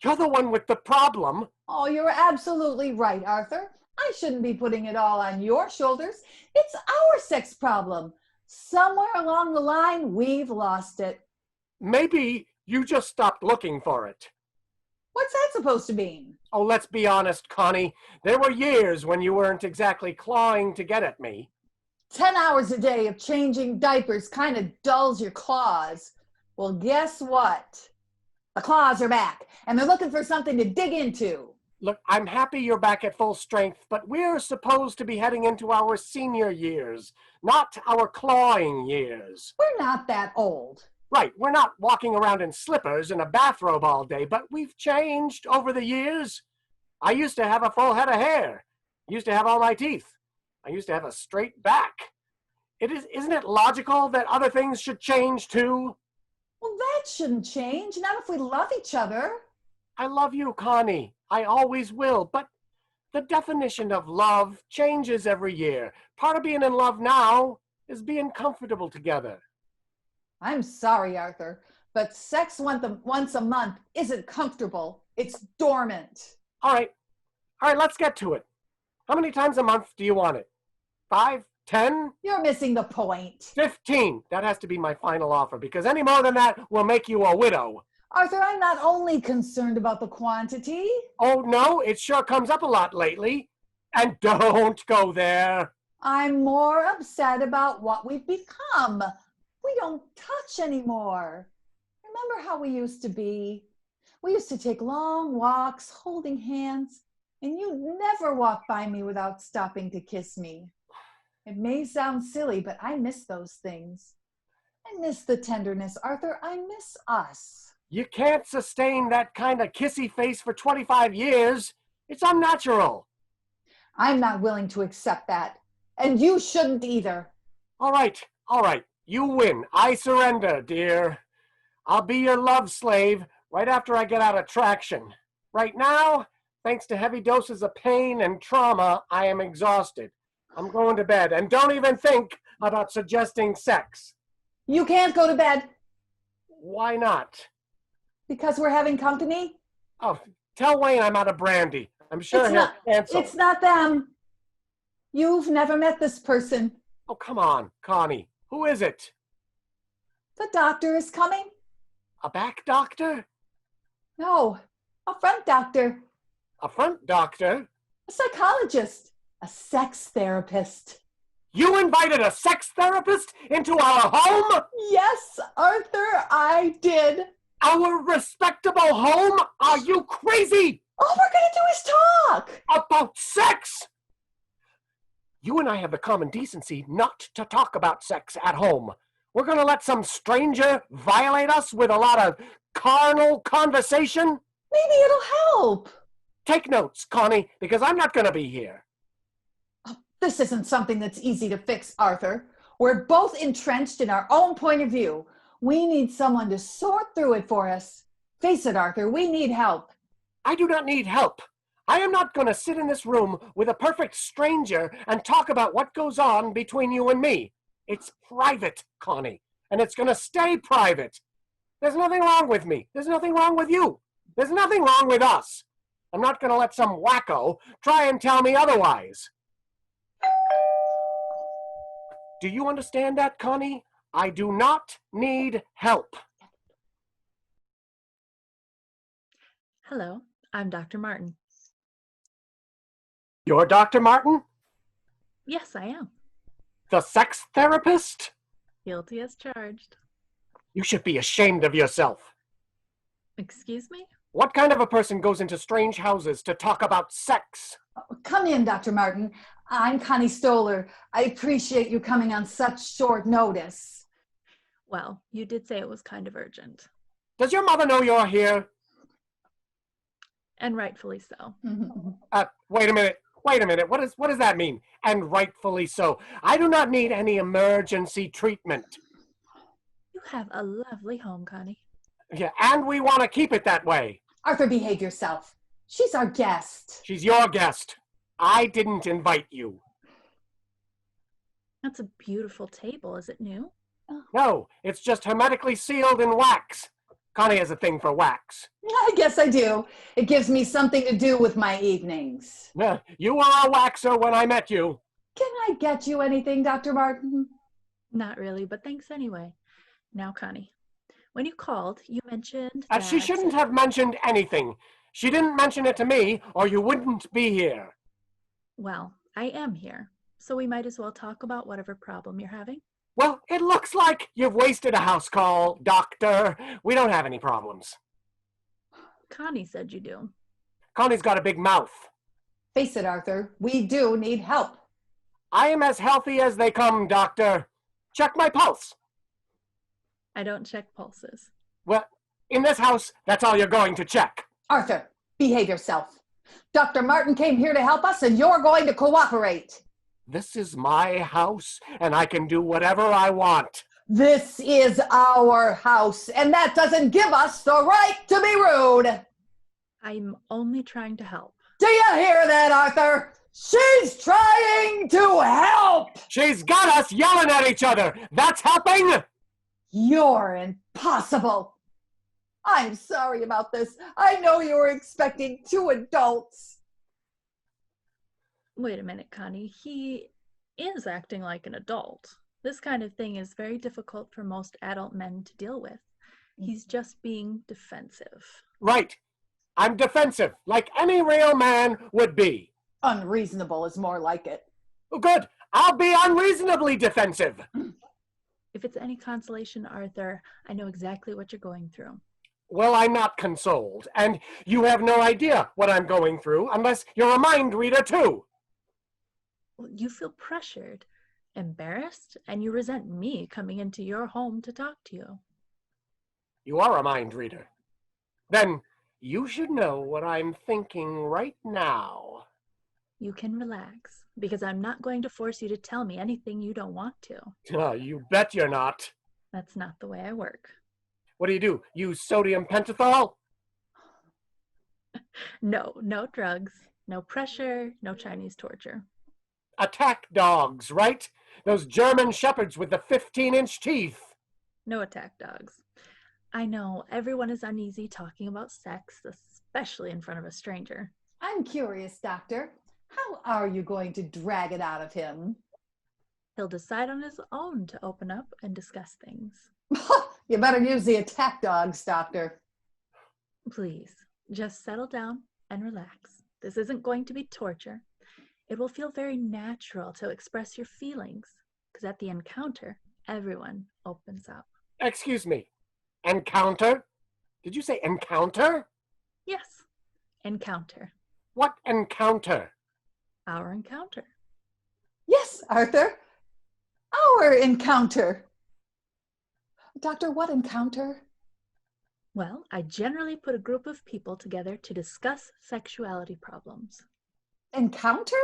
A: You're the one with the problem.
B: Oh, you're absolutely right, Arthur. I shouldn't be putting it all on your shoulders. It's our sex problem. Somewhere along the line, we've lost it.
A: Maybe you just stopped looking for it.
B: What's that supposed to mean?
A: Oh, let's be honest, Connie. There were years when you weren't exactly clawing to get at me.
B: 10 hours a day of changing diapers kind of dulls your claws. Well, guess what? The claws are back, and they're looking for something to dig into.
A: Look, I'm happy you're back at full strength, but we're supposed to be heading into our senior years, not our clawing years.
B: We're not that old.
A: Right, we're not walking around in slippers and a bathrobe all day, but we've changed over the years. I used to have a full head of hair. I used to have all my teeth. I used to have a straight back. Isn't it logical that other things should change too?
B: Well, that shouldn't change, not if we love each other.
A: I love you, Connie. I always will, but the definition of love changes every year. Part of being in love now is being comfortable together.
B: I'm sorry, Arthur, but sex once a month isn't comfortable. It's dormant.
A: All right, let's get to it. How many times a month do you want it? 5, 10?
B: You're missing the point.
A: 15. That has to be my final offer, because any more than that will make you a widow.
B: Arthur, I'm not only concerned about the quantity.
A: Oh, no, it sure comes up a lot lately. And don't go there.
B: I'm more upset about what we've become. We don't touch anymore. Remember how we used to be? We used to take long walks, holding hands, and you never walked by me without stopping to kiss me. It may sound silly, but I miss those things. I miss the tenderness, Arthur. I miss us.
A: You can't sustain that kind of kissy face for 25 years. It's unnatural.
B: I'm not willing to accept that, and you shouldn't either.
A: All right. You win. I surrender, dear. I'll be your love slave right after I get out of traction. Right now, thanks to heavy doses of pain and trauma, I am exhausted. I'm going to bed, and don't even think about suggesting sex.
B: You can't go to bed.
A: Why not?
B: Because we're having company?
A: Oh, tell Wayne I'm out of brandy. I'm sure he'll cancel.
B: It's not them. You've never met this person.
A: Oh, come on, Connie. Who is it?
B: The doctor is coming.
A: A back doctor?
B: No, a front doctor.
A: A front doctor?
B: A psychologist. A sex therapist.
A: You invited a sex therapist into our home?
B: Yes, Arthur, I did.
A: Our respectable home? Are you crazy?
B: All we're going to do is talk.
A: About sex? You and I have the common decency not to talk about sex at home. We're going to let some stranger violate us with a lot of carnal conversation?
B: Maybe it'll help.
A: Take notes, Connie, because I'm not going to be here.
B: Oh, this isn't something that's easy to fix, Arthur. We're both entrenched in our own point of view. We need someone to sort through it for us. Face it, Arthur, we need help.
A: I do not need help. I am not going to sit in this room with a perfect stranger and talk about what goes on between you and me. It's private, Connie, and it's going to stay private. There's nothing wrong with me. There's nothing wrong with you. There's nothing wrong with us. I'm not going to let some wacko try and tell me otherwise. Do you understand that, Connie? I do not need help.
E: Hello, I'm Dr. Martin.
A: You're Dr. Martin?
E: Yes, I am.
A: The sex therapist?
E: Guilty as charged.
A: You should be ashamed of yourself.
E: Excuse me?
A: What kind of a person goes into strange houses to talk about sex?
B: Come in, Dr. Martin. I'm Connie Stohler. I appreciate you coming on such short notice.
E: Well, you did say it was kind of urgent.
A: Does your mother know you're here?
E: And rightfully so.
A: Wait a minute. What does that mean? And rightfully so. I do not need any emergency treatment.
E: You have a lovely home, Connie.
A: Yeah, and we want to keep it that way.
B: Arthur, behave yourself. She's our guest.
A: She's your guest. I didn't invite you.
E: That's a beautiful table. Is it new?
A: No, it's just hermetically sealed in wax. Connie has a thing for wax.
B: I guess I do. It gives me something to do with my evenings.
A: You were a waxer when I met you.
B: Can I get you anything, Dr. Martin?
E: Not really, but thanks anyway. Now, Connie, when you called, you mentioned that...
A: She shouldn't have mentioned anything. She didn't mention it to me, or you wouldn't be here.
E: Well, I am here, so we might as well talk about whatever problem you're having.
A: Well, it looks like you've wasted a house call, doctor. We don't have any problems.
E: Connie said you do.
A: Connie's got a big mouth.
B: Face it, Arthur. We do need help.
A: I am as healthy as they come, doctor. Check my pulse.
E: I don't check pulses.
A: Well, in this house, that's all you're going to check.
B: Arthur, behave yourself. Dr. Martin came here to help us, and you're going to cooperate.
A: This is my house, and I can do whatever I want.
B: This is our house, and that doesn't give us the right to be rude.
E: I'm only trying to help.
B: Do you hear that, Arthur? She's trying to help.
A: She's got us yelling at each other. That's helping?
B: You're impossible. I'm sorry about this. I know you were expecting 2 adults.
E: Wait a minute, Connie. He is acting like an adult. This kind of thing is very difficult for most adult men to deal with. He's just being defensive.
A: Right. I'm defensive, like any real man would be.
B: Unreasonable is more like it.
A: Oh, good. I'll be unreasonably defensive.
E: If it's any consolation, Arthur, I know exactly what you're going through.
A: Well, I'm not consoled, and you have no idea what I'm going through unless you're a mind reader, too.
E: You feel pressured, embarrassed, and you resent me coming into your home to talk to you.
A: You are a mind reader. Then you should know what I'm thinking right now.
E: You can relax, because I'm not going to force you to tell me anything you don't want to.
A: You bet you're not.
E: That's not the way I work.
A: What do? Use sodium pentothal?
E: No drugs, no pressure, no Chinese torture.
A: Attack dogs, right? Those German shepherds with the 15-inch teeth.
E: No attack dogs. I know everyone is uneasy talking about sex, especially in front of a stranger.
B: I'm curious, Doctor. How are you going to drag it out of him?
E: He'll decide on his own to open up and discuss things.
B: You better use the attack dogs, Doctor.
E: Please, just settle down and relax. This isn't going to be torture. It will feel very natural to express your feelings, because at the encounter, everyone opens up.
A: Excuse me. Encounter? Did you say encounter?
E: Yes, encounter.
A: What encounter?
E: Our encounter.
B: Yes, Arthur. Our encounter. Doctor, what encounter?
E: Well, I generally put a group of people together to discuss sexuality problems.
B: Encounter?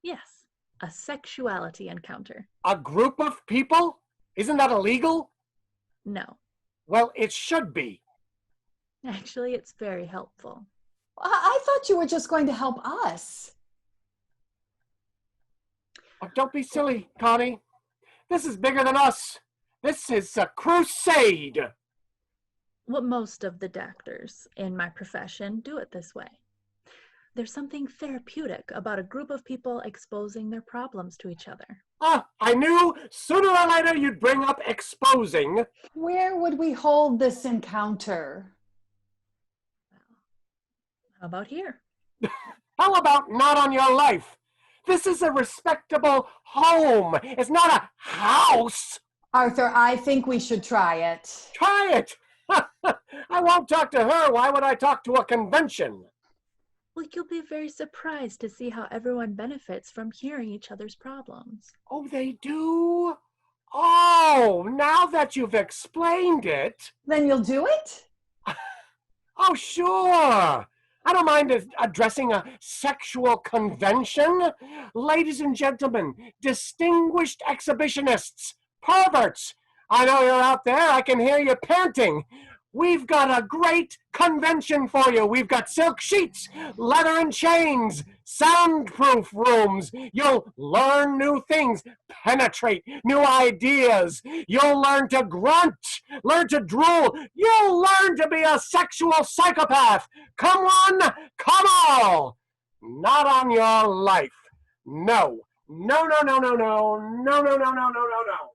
E: Yes, a sexuality encounter.
A: A group of people? Isn't that illegal?
E: No,
A: Well, it should be.
E: actually, it's very helpful.
B: I thought you were just going to help us.
A: Oh, don't be silly, Connie. This is bigger than us. This is a crusade.
E: Well, most of the doctors in my profession do it this way. There's something therapeutic about a group of people exposing their problems to each other.
A: Ah, I knew sooner or later you'd bring up exposing.
B: Where would we hold this encounter?
E: How about here?
A: How about not on your life? This is a respectable home. It's not a house.
B: Arthur, I think we should try it.
A: Try it. I won't talk to her. Why would I talk to a convention?
E: Well, you'll be very surprised to see how everyone benefits from hearing each other's problems.
A: Oh, they do? Oh, now that you've explained it.
B: Then you'll do it?
A: Oh, sure. I don't mind addressing a sexual convention. Ladies and gentlemen, distinguished exhibitionists, perverts, I know you're out there. I can hear you panting. We've got a great convention for you. We've got silk sheets, leather and chains, soundproof rooms. You'll learn new things, penetrate new ideas. You'll learn to grunt, learn to drool. You'll learn to be a sexual psychopath. Come one, come all. Not on your life. No. No, no, no, no, no. No, no, no, no, no, no, no.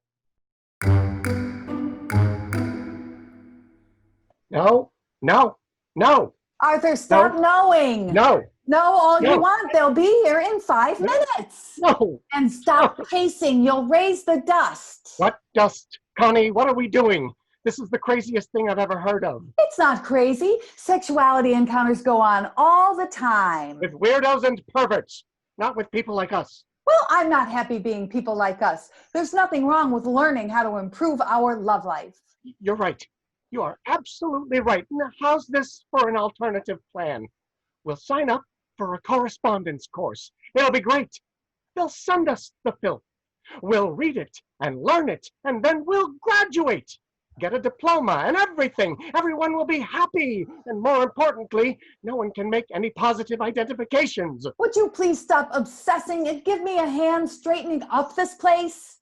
A: No, no, no.
B: Arthur, stop knowing.
A: No.
B: No, all
A: No.
B: you want. They'll be here in 5 minutes.
A: No.
B: And stop pacing. You'll raise the dust.
A: What dust? Connie, what are we doing? This is the craziest thing I've ever heard of.
B: It's not crazy. Sexuality encounters go on all the time.
A: With weirdos and perverts, not with people like us.
B: Well, I'm not happy being people like us. There's nothing wrong with learning how to improve our love life.
A: You're right. You are absolutely right. Now, how's this for an alternative plan? We'll sign up for a correspondence course. It'll be great. They'll send us the filth. We'll read it and learn it, and then we'll graduate. Get a diploma and everything. Everyone will be happy. And more importantly, no one can make any positive identifications.
B: Would you please stop obsessing and give me a hand straightening up this place?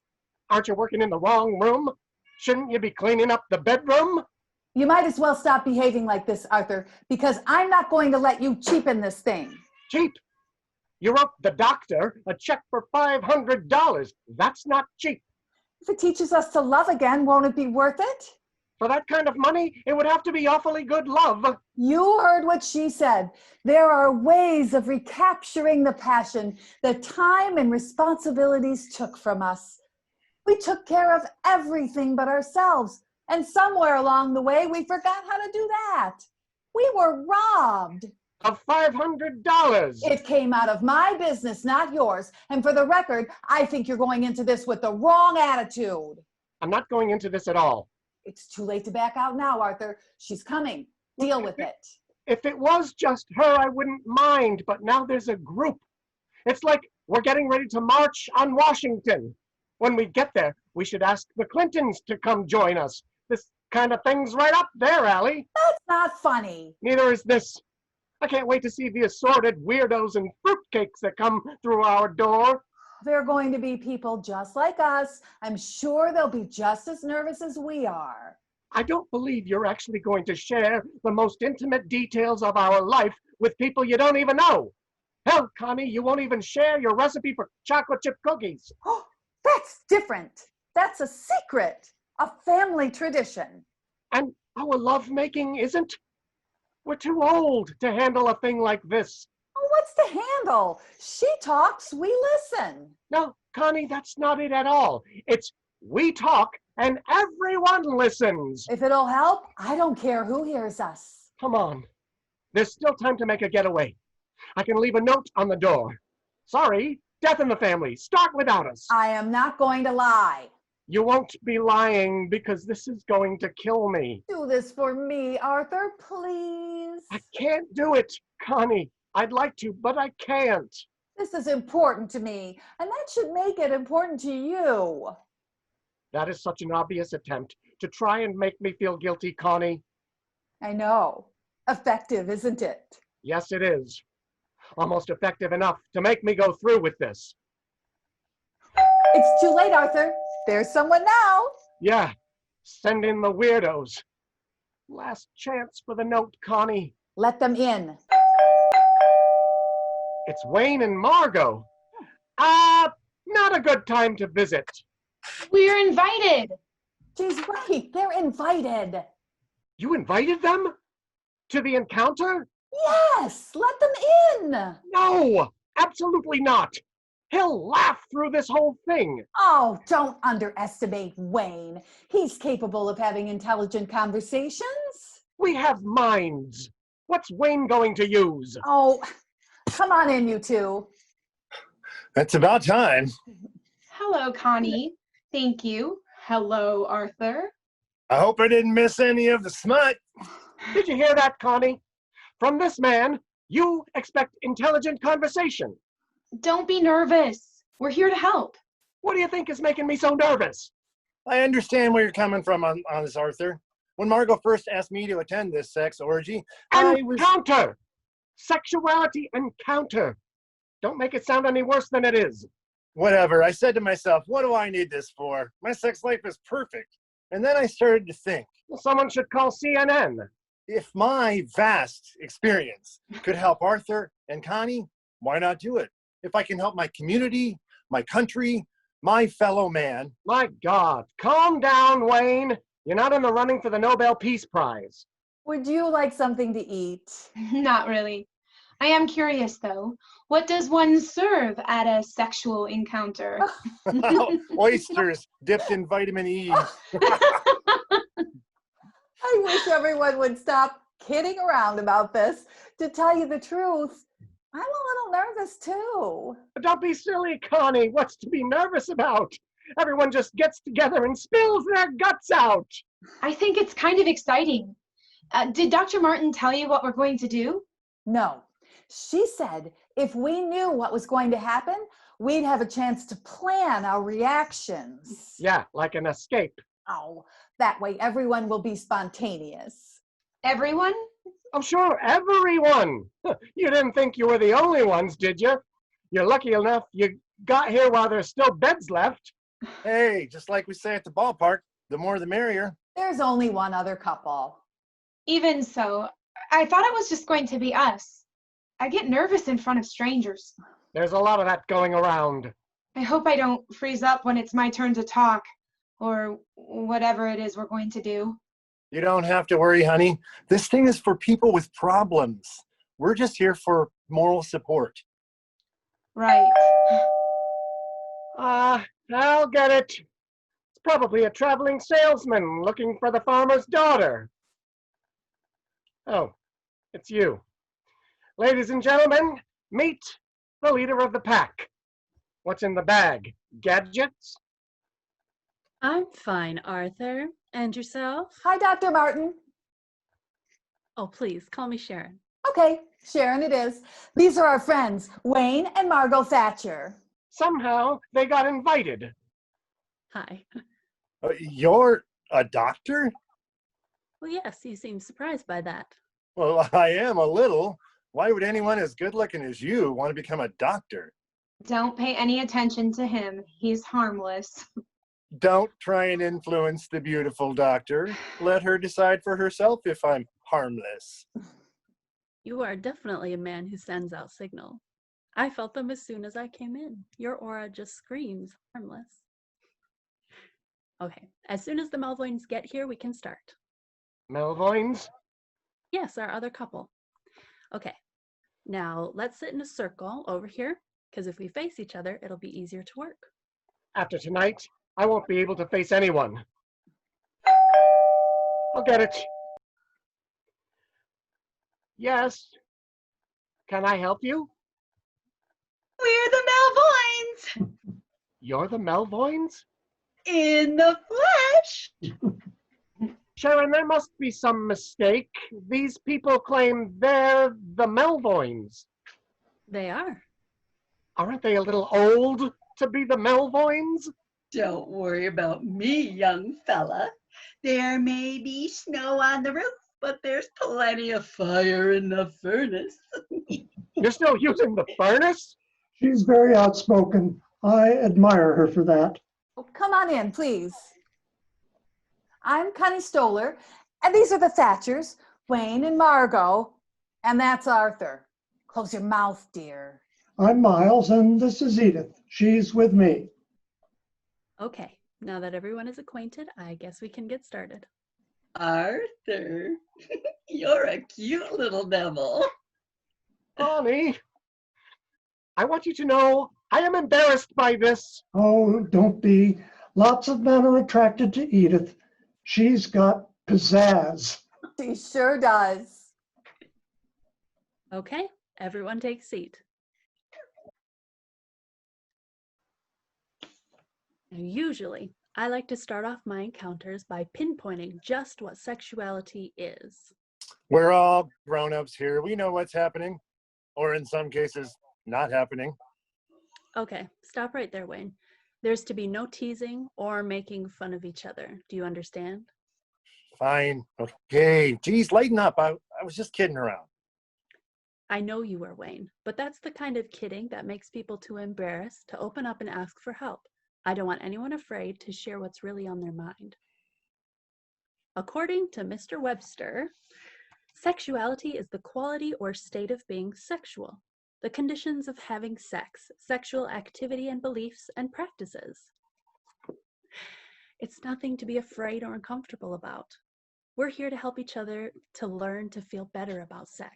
A: Aren't you working in the wrong room? Shouldn't you be cleaning up the bedroom?
B: You might as well stop behaving like this, Arthur, because I'm not going to let you cheapen this thing.
A: Cheap. You wrote the doctor a check for $500. That's not cheap.
B: If it teaches us to love again, won't it be worth it?
A: For that kind of money, it would have to be awfully good love.
B: You heard what she said. There are ways of recapturing the passion that time and responsibilities took from us. We took care of everything but ourselves, and somewhere along the way, we forgot how to do that. We were robbed.
A: Of $500.
B: It came out of my business, not yours. And for the record, I think you're going into this with the wrong attitude.
A: I'm not going into this at all.
B: It's too late to back out now, Arthur. She's coming. Deal with it.
A: If it was just her, I wouldn't mind, but now there's a group. It's like we're getting ready to march on Washington. When we get there, we should ask the Clintons to come join us. This kind of thing's right up their alley.
B: That's not funny.
A: Neither is this. I can't wait to see the assorted weirdos and fruitcakes that come through our door.
B: They're going to be people just like us. I'm sure they'll be just as nervous as we are.
A: I don't believe you're actually going to share the most intimate details of our life with people you don't even know. Hell, Connie, you won't even share your recipe for chocolate chip cookies.
B: Oh, that's different. That's a secret, a family tradition.
A: And our lovemaking isn't? We're too old to handle a thing like this.
B: Oh, what's the handle? She talks, we listen.
A: No, Connie, that's not it at all. It's we talk and everyone listens.
B: If it'll help, I don't care who hears us.
A: Come on. There's still time to make a getaway. I can leave a note on the door. Sorry, death in the family. Start without us.
B: I am not going to lie.
A: You won't be lying because this is going to kill me.
B: Do this for me, Arthur, please.
A: I can't do it, Connie. I'd like to, but I can't.
B: This is important to me, and that should make it important to you.
A: That is such an obvious attempt to try and make me feel guilty, Connie.
B: I know. Effective, isn't it?
A: Yes, it is. Almost effective enough to make me go through with this.
B: It's too late, Arthur. There's someone now.
A: Yeah, send in the weirdos. Last chance for the note, Connie.
B: Let them in.
A: It's Wayne and Margo. Not a good time to visit.
D: We're invited.
B: She's right. They're invited.
A: You invited them? To the encounter?
B: Yes, let them in.
A: No, absolutely not. He'll laugh through this whole thing.
B: Oh, don't underestimate Wayne. He's capable of having intelligent conversations.
A: We have minds. What's Wayne going to use?
B: Oh, come on in, you two.
C: That's about time.
D: Hello, Connie. Thank you. Hello, Arthur.
C: I hope I didn't miss any of the smut.
A: Did you hear that, Connie? From this man, you expect intelligent conversation.
D: Don't be nervous. We're here to help.
A: What do you think is making me so nervous?
C: I understand where you're coming from on this, Arthur. When Margo first asked me to attend this sex orgy, I was...
A: Encounter! Sexuality encounter. Don't make it sound any worse than it is.
C: Whatever. I said to myself, what do I need this for? My sex life is perfect. And then I started to think,
A: Well, someone should call CNN.
C: if my vast experience could help Arthur and Connie, why not do it? If I can help my community, my country, my fellow man.
A: My God, calm down, Wayne. You're not in the running for the Nobel Peace Prize.
B: Would you like something to eat?
D: Not really. I am curious, though. What does one serve at a sexual encounter?
C: Oysters dipped in vitamin E.
B: I wish everyone would stop kidding around about this. To tell you the truth, I'm a little nervous too.
A: Don't be silly, Connie. What's to be nervous about? Everyone just gets together and spills their guts out.
D: I think it's kind of exciting. Did Dr. Martin tell you what we're going to do?
B: No, she said if we knew what was going to happen, we'd have a chance to plan our reactions.
A: Yeah, like an escape.
B: Oh, that way everyone will be spontaneous.
D: Everyone?
A: Oh, sure, everyone. You didn't think you were the only ones, did you? You're lucky enough you got here while there's still beds left.
C: Hey, just like we say at the ballpark, the more the merrier.
B: There's only one other couple.
D: Even so, I thought it was just going to be us. I get nervous in front of strangers.
A: There's a lot of that going around.
D: I hope I don't freeze up when it's my turn to talk, or whatever it is we're going to do.
C: You don't have to worry, honey. This thing is for people with problems. We're just here for moral support.
D: Right.
A: I'll get it. It's probably a traveling salesman looking for the farmer's daughter. Oh, it's you. Ladies and gentlemen, meet the leader of the pack. What's in the bag? Gadgets?
E: I'm fine, Arthur. And yourself?
B: Hi, Dr. Martin.
E: Oh, please, call me Sharon.
B: Okay, Sharon it is. These are our friends, Wayne and Margo Thatcher.
A: Somehow they got invited.
E: Hi.
C: You're a doctor?
E: Well, yes, you seem surprised by that.
C: Well, I am a little. Why would anyone as good looking as you want to become a doctor?
D: Don't pay any attention to him. He's harmless.
C: Don't try and influence the beautiful doctor. Let her decide for herself if I'm harmless.
E: You are definitely a man who sends out signal. I felt them as soon as I came in. Your aura just screams harmless. Okay, as soon as the Melvoins get here, we can start.
A: Melvoins?
E: Yes, our other couple. Okay, now let's sit in a circle over here, because if we face each other, it'll be easier to work.
A: After tonight, I won't be able to face anyone. I'll get it. Yes. Can I help you?
F: We're the Melvoins
A: You're the Melvoins?
F: in the flesh.
A: Sharon, there must be some mistake. These people claim they're the Melvoins.
E: They are.
A: Aren't they a little old to be the Melvoins?
F: Don't worry about me, young fella. There may be snow on the roof, but there's plenty of fire in the furnace.
A: You're still using the furnace?
G: She's very outspoken. I admire her for that.
B: Oh, come on in, please. I'm Connie Stohler, And these are the Thatchers, Wayne and Margo, and that's Arthur. Close your mouth, dear.
G: I'm Miles, and this is Edith. She's with me.
E: Okay, now that everyone is acquainted, I guess we can get started.
F: Arthur, you're a cute little devil.
A: Connie, I want you to know I am embarrassed by this.
G: Oh, don't be. Lots of men are attracted to Edith. She's got pizzazz.
B: She sure does.
E: Okay, everyone take a seat. Now, usually, I like to start off my encounters by pinpointing just what sexuality is.
C: We're all grown-ups here. We know what's happening, or in some cases, not happening.
E: Okay, stop right there, Wayne. There's to be no teasing or making fun of each other. Do you understand?
C: Fine. Okay. Geez, lighten up. I was just kidding around.
E: I know you were, Wayne, but that's the kind of kidding that makes people too embarrassed to open up and ask for help. I don't want anyone afraid to share what's really on their mind. According to Mr. Webster, sexuality is the quality or state of being sexual, the conditions of having sex, sexual activity and beliefs and practices. It's nothing to be afraid or uncomfortable about. We're here to help each other to learn to feel better about sex.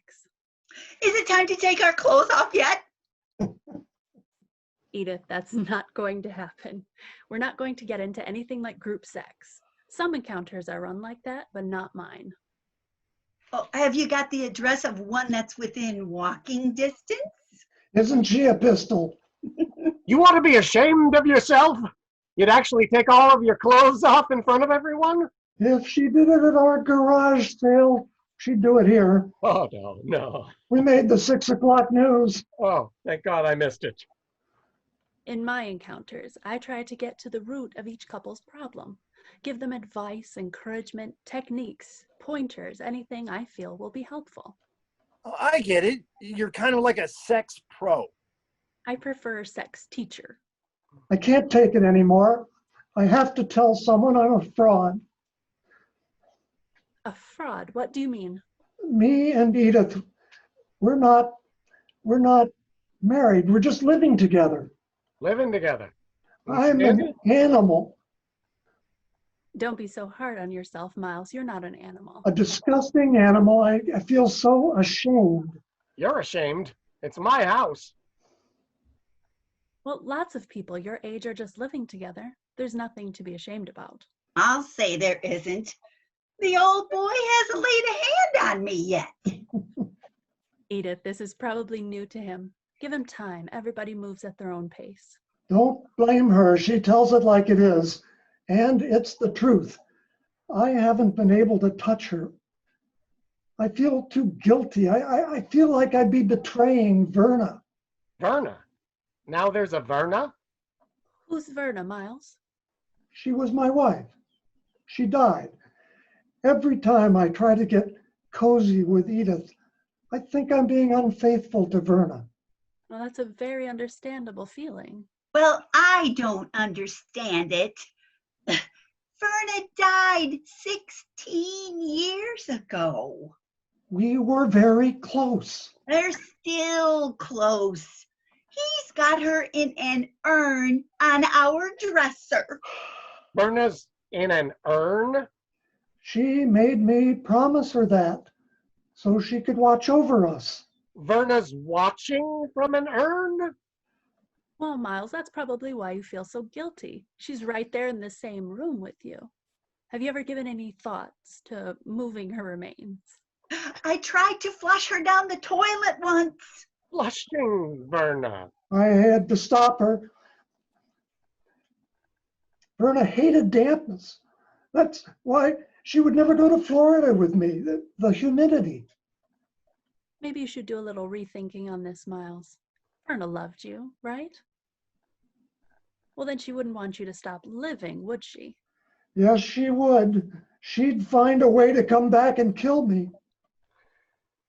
F: Is it time to take our clothes off yet?
E: Edith, that's not going to happen. We're not going to get into anything like group sex. Some encounters are run like that, but not mine.
F: Oh, have you got the address of one that's within walking distance?
G: Isn't she a pistol?
A: You ought to be ashamed of yourself. You'd actually take all of your clothes off in front of everyone?
G: If she did it at our garage sale, she'd do it here.
A: Oh, no.
G: We made the 6 o'clock news.
A: Oh, thank God I missed it.
E: In my encounters, I try to get to the root of each couple's problem. Give them advice, encouragement, techniques, pointers, anything I feel will be helpful.
C: Oh, I get it. You're kind of like a sex pro.
E: I prefer sex teacher.
G: I can't take it anymore. I have to tell someone I'm a fraud.
E: A fraud? What do you mean?
G: Me and Edith, we're not married. We're just living together.
A: Living together.
G: I'm an animal,
E: Don't be so hard on yourself, Miles. You're not an animal.
G: a disgusting animal. I feel so ashamed.
A: You're ashamed. It's my house.
E: Well, lots of people your age are just living together. There's nothing to be ashamed about.
F: I'll say there isn't. The old boy hasn't laid a hand on me yet.
E: Edith, this is probably new to him. Give him time. Everybody moves at their own pace.
G: Don't blame her. She tells it like it is. And it's the truth. I haven't been able to touch her. I feel too guilty. I feel like I'd be betraying Verna.
A: Verna? Now there's a Verna?
E: Who's Verna, Miles?
G: She was my wife. She died. Every time I try to get cozy with Edith, I think I'm being unfaithful to Verna.
E: Well, that's a very understandable feeling.
F: Well, I don't understand it. Verna died 16 years ago.
G: We were very close.
F: They're still close. He's got her in an urn on our dresser.
A: Verna's in an urn?
G: She made me promise her that so she could watch over us.
A: Verna's watching from an urn?
E: Well, Miles, that's probably why you feel so guilty. She's right there in the same room with you. Have you ever given any thoughts to moving her remains?
F: I tried to flush her down the toilet once.
A: Flushing Verna.
G: I had to stop her. Verna hated dampness. That's why she would never go to Florida with me, the humidity.
E: Maybe you should do a little rethinking on this, Miles. Verna loved you, right? Well, then she wouldn't want you to stop living, would she?
G: Yes, she would. She'd find a way to come back and kill me.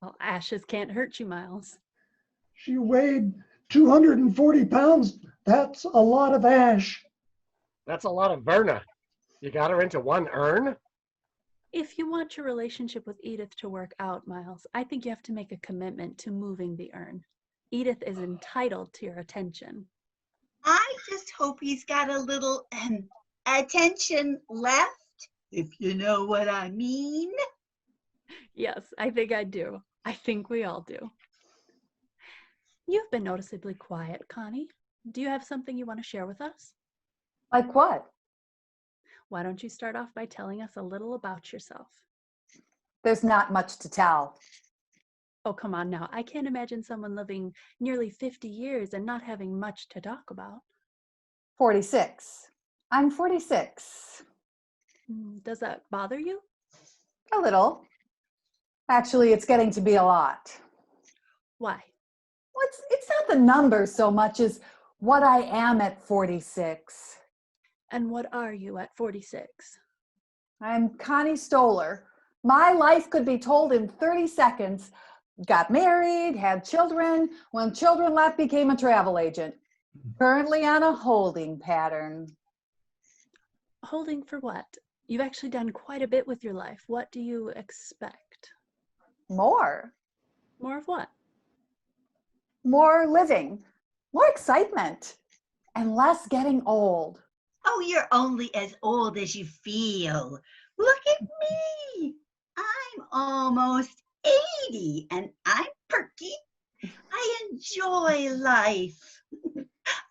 E: Well, ashes can't hurt you, Miles.
G: She weighed 240 pounds. That's a lot of ash.
A: That's a lot of Verna. You got her into one urn?
E: If you want your relationship with Edith to work out, Miles, I think you have to make a commitment to moving the urn. Edith is entitled to your attention.
F: I just hope he's got a little attention left, if you know what I mean.
E: Yes, I think I do. I think we all do. You've been noticeably quiet, Connie. Do you have something you want to share with us?
B: Like what?
E: Why don't you start off by telling us a little about yourself?
B: There's not much to tell.
E: Oh, come on now. I can't imagine someone living nearly 50 years and not having much to talk about.
B: 46. I'm 46.
E: Does that bother you?
B: A little. Actually, it's getting to be a lot.
E: Why?
B: Well, it's not the number so much as what I am at 46.
E: And what are you at 46?
B: I'm Connie Stohler. My life could be told in 30 seconds. Got married, had children. When children left, became a travel agent. Currently on a holding pattern.
E: Holding for what? You've actually done quite a bit with your life. What do you expect?
B: More.
E: More of what?
B: More living. More excitement. And less getting old.
F: Oh, you're only as old as you feel. Look at me. I'm almost 80 and I'm perky. I enjoy life.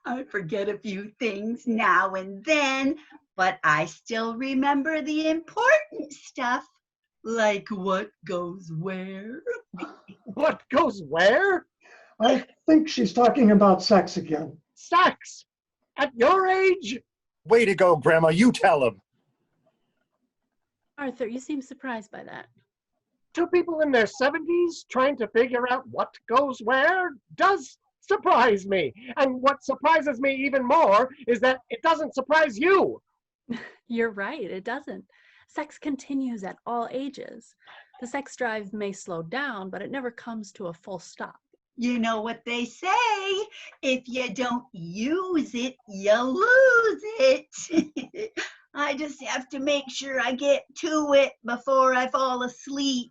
F: I forget a few things now and then, but I still remember the important stuff, like what goes where.
A: What goes where?
G: I think she's talking about sex again.
A: Sex? At your age?
C: Way to go, Grandma. You tell him.
E: Arthur, you seem surprised by that.
A: Two people in their 70s trying to figure out what goes where does surprise me. And what surprises me even more is that it doesn't surprise you.
E: You're right, it doesn't. Sex continues at all ages. The sex drive may slow down, but it never comes to a full stop.
F: You know what they say, if you don't use it, you lose it. I just have to make sure I get to it before I fall asleep.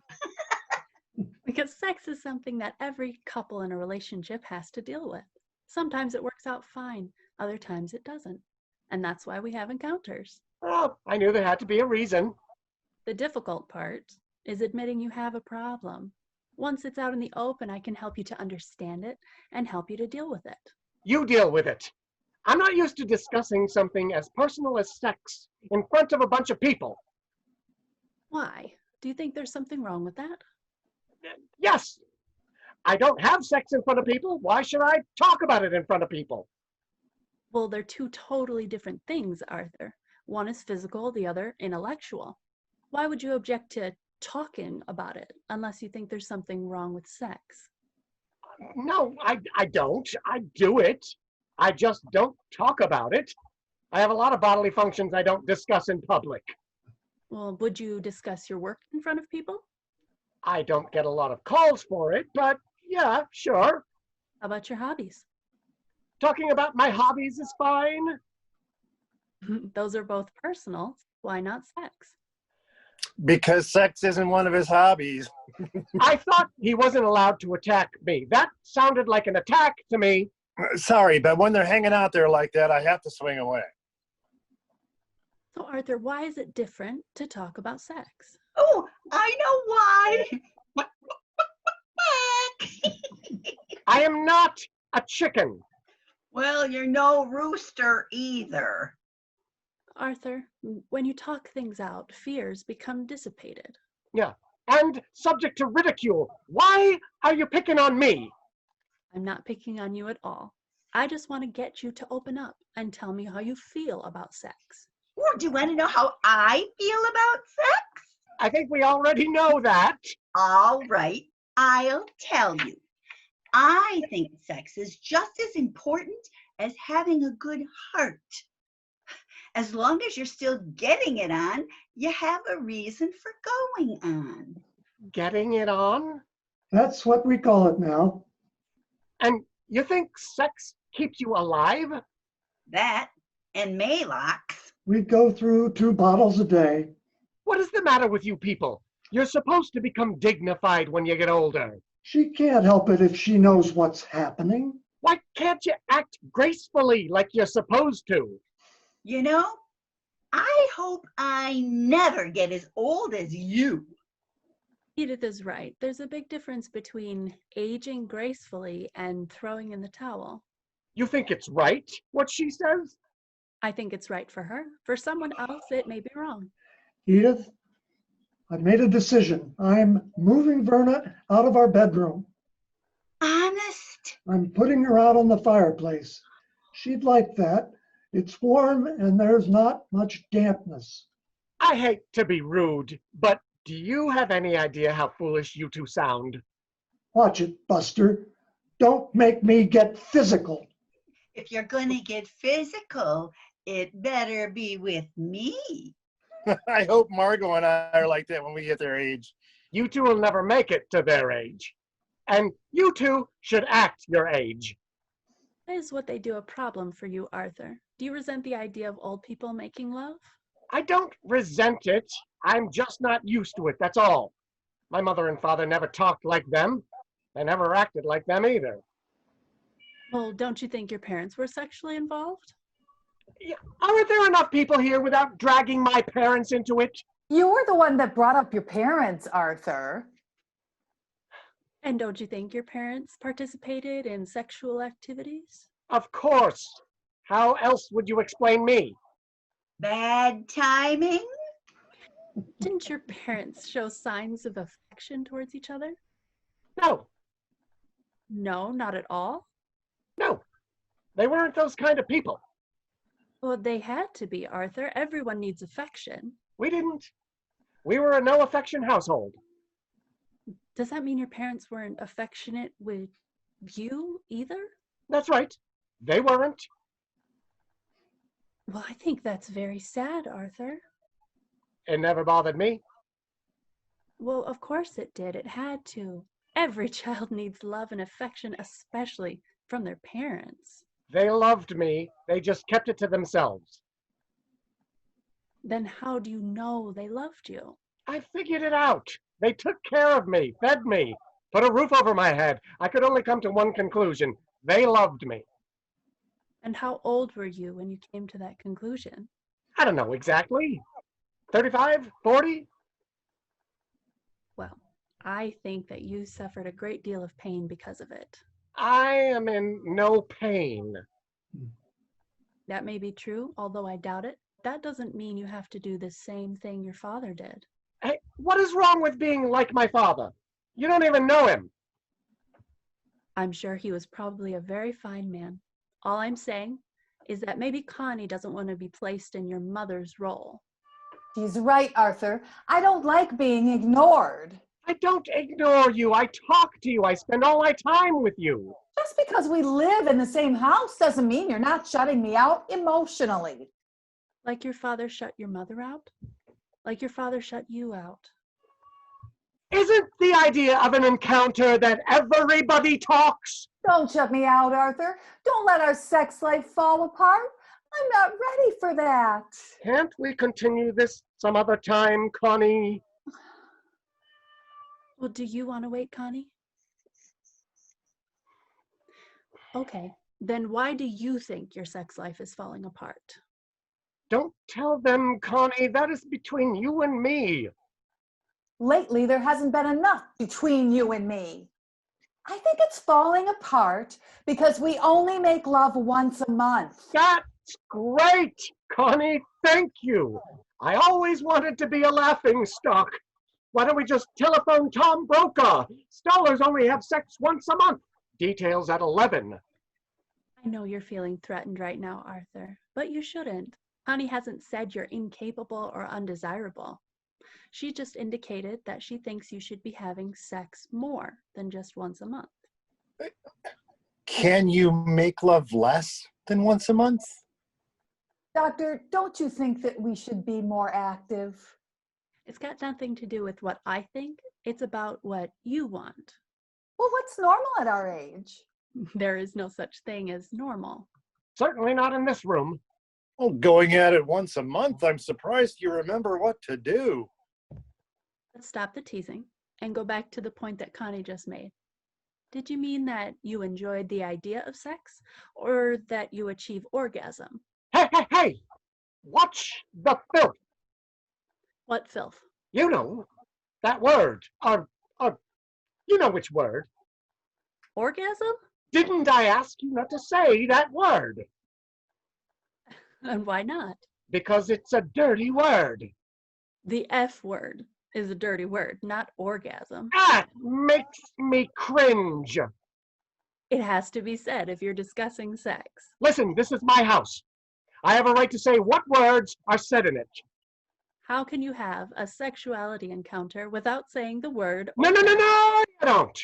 E: Because sex is something that every couple in a relationship has to deal with. Sometimes it works out fine, other times it doesn't. And that's why we have encounters.
A: Oh, I knew there had to be a reason.
E: The difficult part is admitting you have a problem. Once it's out in the open, I can help you to understand it and help you to deal with it.
A: You deal with it. I'm not used to discussing something as personal as sex in front of a bunch of people.
E: Why? Do you think there's something wrong with that?
A: Yes. I don't have sex in front of people. Why should I talk about it in front of people?
E: Well, they're two totally different things, Arthur. One is physical, the other intellectual. Why would you object to talking about it unless you think there's something wrong with sex?
A: No, I don't. I do it. I just don't talk about it. I have a lot of bodily functions I don't discuss in public.
E: Well, would you discuss your work in front of people?
A: I don't get a lot of calls for it, but yeah, sure.
E: How about your hobbies?
A: Talking about my hobbies is fine.
E: Those are both personal. Why not sex?
C: Because sex isn't one of his hobbies.
A: I thought he wasn't allowed to attack me. That sounded like an attack to me.
C: Sorry, but when they're hanging out there like that, I have to swing away.
E: So, Arthur, why is it different to talk about sex?
F: Oh, I know why.
A: I am not a chicken.
F: Well, you're no rooster either.
E: Arthur, when you talk things out, fears become dissipated.
A: Yeah, and subject to ridicule. Why are you picking on me?
E: I'm not picking on you at all. I just want to get you to open up and tell me how you feel about sex.
F: Or do you want to know how I feel about sex?
A: I think we already know that.
F: All right, I'll tell you. I think sex is just as important as having a good heart. As long as you're still getting it on, you have a reason for going on.
A: Getting it on?
G: That's what we call it now.
A: And you think sex keeps you alive?
F: That and Maylocks.
G: We go through 2 bottles a day.
A: What is the matter with you people? You're supposed to become dignified when you get older.
G: She can't help it if she knows what's happening.
A: Why can't you act gracefully like you're supposed to?
F: You know, I hope I never get as old as you.
E: Edith is right. There's a big difference between aging gracefully and throwing in the towel.
A: You think it's right, what she says?
E: I think it's right for her. For someone else, it may be wrong.
G: Edith, I've made a decision. I'm moving Verna out of our bedroom.
F: Honest?
G: I'm putting her out on the fireplace. She'd like that. It's warm and there's not much dampness.
A: I hate to be rude, but do you have any idea how foolish you two sound?
G: Watch it, Buster. Don't make me get physical.
F: If you're going to get physical, it better be with me.
C: I hope Margo and I are like that when we get their age.
A: You two will never make it to their age. And you two should act your age.
E: Is what they do a problem for you, Arthur? Do you resent the idea of old people making love?
A: I don't resent it. I'm just not used to it, that's all. My mother and father never talked like them. They never acted like them either.
E: Well, don't you think your parents were sexually involved?
A: Yeah, aren't there enough people here without dragging my parents into it?
B: You were the one that brought up your parents, Arthur.
E: And don't you think your parents participated in sexual activities?
A: Of course. How else would you explain me?
F: Bad timing?
E: Didn't your parents show signs of affection towards each other?
A: No,
E: No, not at all.
A: no. They weren't those kind of people.
E: Well, they had to be, Arthur. Everyone needs affection.
A: We didn't. We were a no affection household.
E: Does that mean your parents weren't affectionate with you either?
A: That's right. They weren't.
E: Well, I think that's very sad, Arthur.
A: It never bothered me.
E: Well, of course it did. It had to. Every child needs love and affection, especially from their parents.
A: They loved me. They just kept it to themselves.
E: Then how do you know they loved you?
A: I figured it out. They took care of me, fed me, put a roof over my head. I could only come to one conclusion. They loved me.
E: And how old were you when you came to that conclusion?
A: I don't know exactly. 35, 40?
E: Well, I think that you suffered a great deal of pain because of it.
A: I am in no pain.
E: That may be true, although I doubt it. That doesn't mean you have to do the same thing your father did.
A: Hey, what is wrong with being like my father? You don't even know him.
E: I'm sure he was probably a very fine man. All I'm saying is that maybe Connie doesn't want to be placed in your mother's role.
B: She's right, Arthur. I don't like being ignored.
A: I don't ignore you. I talk to you. I spend all my time with you.
B: Just because we live in the same house doesn't mean you're not shutting me out emotionally.
E: Like your father shut your mother out? Like your father shut you out?
A: Isn't the idea of an encounter that everybody talks?
B: Don't shut me out, Arthur. Don't let our sex life fall apart. I'm not ready for that.
A: Can't we continue this some other time, Connie?
E: Well, do you want to wait, Connie? Okay, then why do you think your sex life is falling apart?
A: Don't tell them, Connie. That is between you and me.
B: Lately, there hasn't been enough between you and me. I think it's falling apart because we only make love once a month.
A: That's great, Connie. Thank you. I always wanted to be a laughing stock. Why don't we just telephone Tom Brokaw? Stohlers only have sex once a month. Details at 11.
E: I know you're feeling threatened right now, Arthur, but you shouldn't. Connie hasn't said you're incapable or undesirable. She just indicated that she thinks you should be having sex more than just once a month.
C: Can you make love less than once a month?
B: Doctor, don't you think that we should be more active?
E: It's got nothing to do with what I think. It's about what you want.
B: Well, what's normal at our age?
E: There is no such thing as normal.
A: Certainly not in this room.
C: Well, going at it once a month, I'm surprised you remember what to do.
E: Let's stop the teasing and go back to the point that Connie just made. Did you mean that you enjoyed the idea of sex or that you achieve orgasm?
A: Hey, hey, hey! Watch the filth!
E: What filth?
A: You know, that word. You know which word.
E: Orgasm?
A: Didn't I ask you not to say that word?
E: And why not?
A: Because it's a dirty word.
E: The F word is a dirty word, not orgasm.
A: That makes me cringe.
E: It has to be said if you're discussing sex.
A: Listen, this is my house. I have a right to say what words are said in it.
E: How can you have a sexuality encounter without saying the word?
A: No, you don't.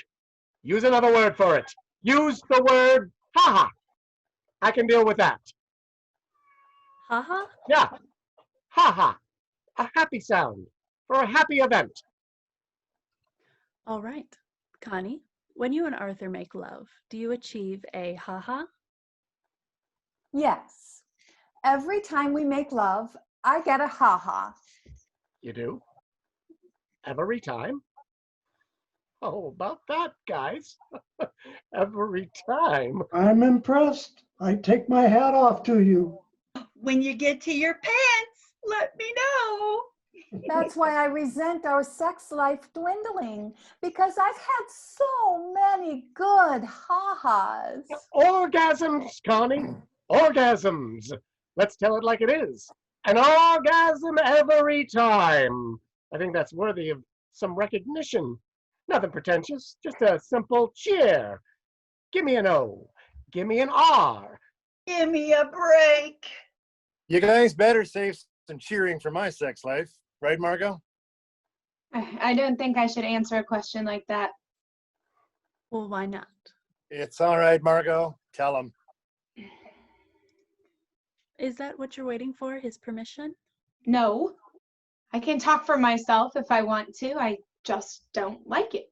A: Use another word for it. Use the word haha. I can deal with that.
E: Haha?
A: Yeah, haha. A happy sound for a happy event.
E: All right. Connie, when you and Arthur make love, do you achieve a haha?
B: Yes. Every time we make love, I get a ha-ha.
A: You do? Every time? Oh, about that, guys. Every time.
G: I'm impressed. I take my hat off to you.
F: When you get to your pants, let me know.
B: That's why I resent our sex life dwindling, because I've had so many good ha-has.
A: Orgasms, Connie. Orgasms. Let's tell it like it is. An orgasm every time. I think that's worthy of some recognition. Nothing pretentious, just a simple cheer. Give me an O. Give me an R.
F: Give me a break.
C: You guys better save some cheering for my sex life. Right, Margo?
D: I don't think I should answer a question like that.
E: Well, why not?
C: It's all right, Margo. Tell him.
E: Is that what you're waiting for, his permission?
D: No, I can talk for myself if I want to. I just don't like it.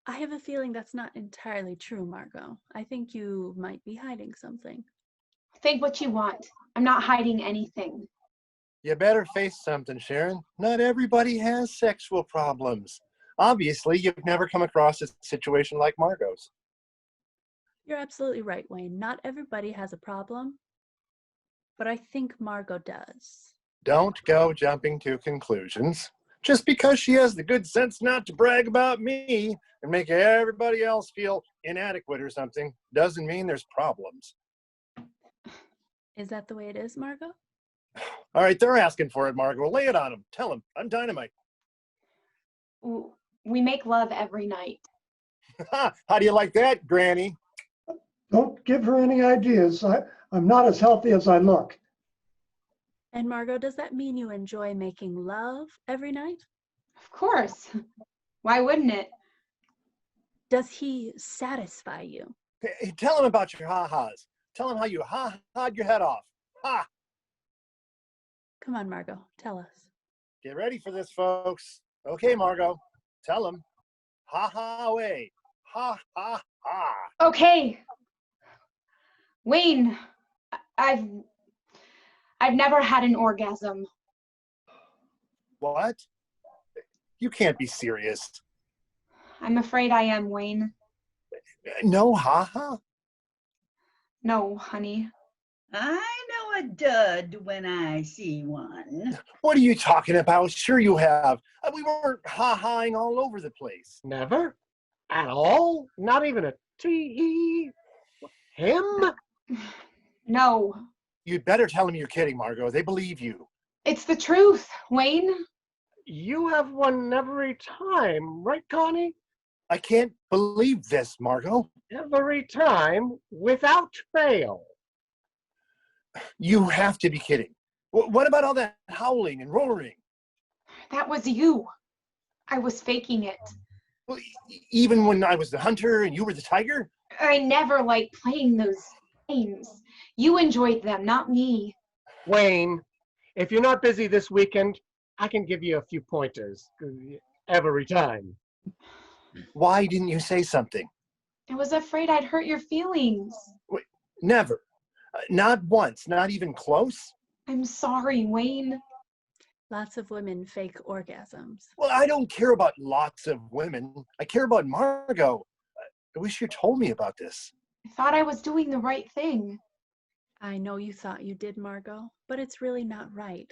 E: I have a feeling that's not entirely true, Margo. I think you might be hiding something.
D: Think what you want. I'm not hiding anything.
C: You better face something, Sharon. Not everybody has sexual problems. Obviously, you've never come across a situation like Margo's.
E: You're absolutely right, Wayne. Not everybody has a problem, but I think Margo does.
C: Don't go jumping to conclusions. Just because she has the good sense not to brag about me and make everybody else feel inadequate or something doesn't mean there's problems.
E: Is that the way it is, Margo?
C: All right, they're asking for it, Margo. Lay it on them. Tell them I'm dynamite.
D: We make love every night.
C: How do you like that, Granny?
G: Don't give her any ideas. I'm not as healthy as I look.
E: And Margo, does that mean you enjoy making love every night?
D: Of course. Why wouldn't it?
E: Does he satisfy you?
C: Hey, tell him about your ha-has. Tell him how you ha-ha'd your head off. Ha!
E: Come on, Margo, tell us.
C: Get ready for this, folks. Okay, Margo, tell him. Ha-ha away. Ha-ha-ha.
D: Okay. Wayne, I've never had an orgasm.
C: What? You can't be serious.
D: I'm afraid I am, Wayne.
C: No ha-ha?
D: No, honey.
F: I know a dud when I see one.
C: What are you talking about? Sure you have. We weren't ha-haing all over the place.
A: Never? At all? Not even a T-E? Him?
D: No.
C: You'd better tell them you're kidding, Margo. They believe you.
D: It's the truth, Wayne.
A: You have one every time, right, Connie?
C: I can't believe this, Margo.
A: Every time, without fail.
C: You have to be kidding. What about all that howling and roaring?
D: That was you. I was faking it.
C: Well, even when I was the hunter and you were the tiger?
D: I never liked playing those games. You enjoyed them, not me.
A: Wayne, if you're not busy this weekend, I can give you a few pointers. Every time.
C: Why didn't you say something?
D: I was afraid I'd hurt your feelings.
C: Never. Not once, not even close.
D: I'm sorry, Wayne.
E: Lots of women fake orgasms.
C: Well, I don't care about lots of women. I care about Margo. I wish you told me about this.
D: I thought I was doing the right thing.
E: I know you thought you did, Margo, but it's really not right.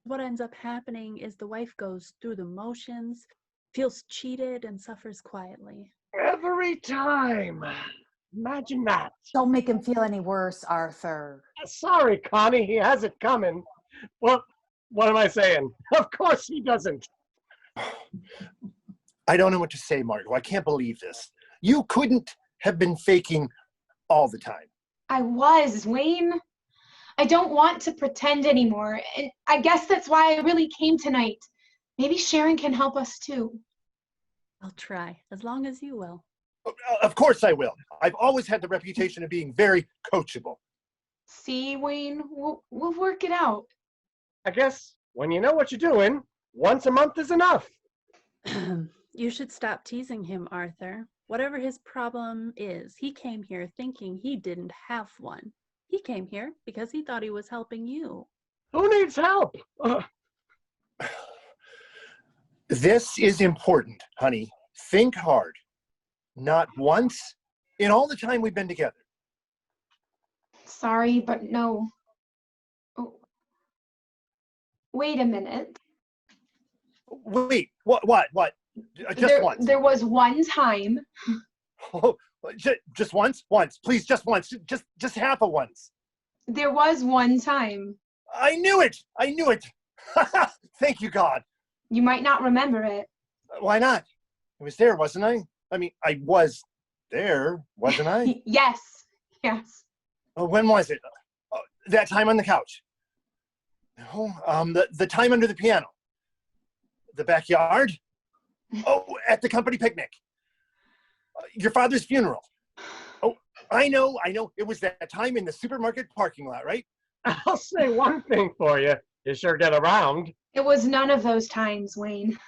E: What ends up happening is the wife goes through the motions, feels cheated, and suffers quietly.
A: Every time. Imagine that.
B: Don't make him feel any worse, Arthur.
A: Sorry, Connie, he has it coming. Well, what am I saying? Of course he doesn't.
C: I don't know what to say, Margo. I can't believe this. You couldn't have been faking all the time.
D: I was, Wayne. I don't want to pretend anymore, and I guess that's why I really came tonight. Maybe Sharon can help us too.
E: I'll try, as long as you will.
C: Of course I will. I've always had the reputation of being very coachable.
D: See, Wayne, we'll work it out.
A: I guess when you know what you're doing, once a month is enough.
E: You should stop teasing him, Arthur. Whatever his problem is, he came here thinking he didn't have one. He came here because he thought he was helping you.
A: Who needs help?
C: This is important, honey. Think hard. Not once in all the time we've been together.
D: Sorry, but no. Oh. Wait a minute.
C: Wait, what? Just once.
D: There was one time.
C: Oh, just once? Please, just once. Just half a once.
D: There was one time.
C: I knew it. Thank you, God.
D: You might not remember it.
C: Why not? I was there, wasn't I? I mean, I was there, wasn't I?
D: Yes.
C: When was it? That time on the couch. No, the time under the piano. The backyard. Oh, at the company picnic. Your father's funeral. Oh, I know. It was that time in the supermarket parking lot, right?
A: I'll say one thing for you. You sure get around.
D: It was none of those times, Wayne.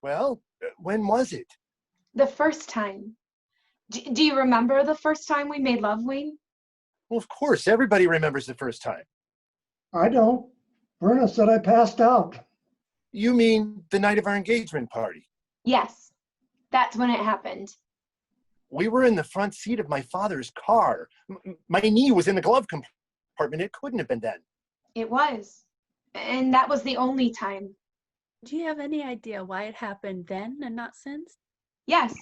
C: Well, when was it?
D: The first time. Do you remember the first time we made love, Wayne?
C: Well, of course. Everybody remembers the first time.
G: I don't. Verna said I passed out.
C: You mean the night of our engagement party?
D: Yes. That's when it happened.
C: We were in the front seat of my father's car. My knee was in the glove compartment. It couldn't have been then.
D: It was. And that was the only time.
E: Do you have any idea why it happened then and not since?
D: Yes.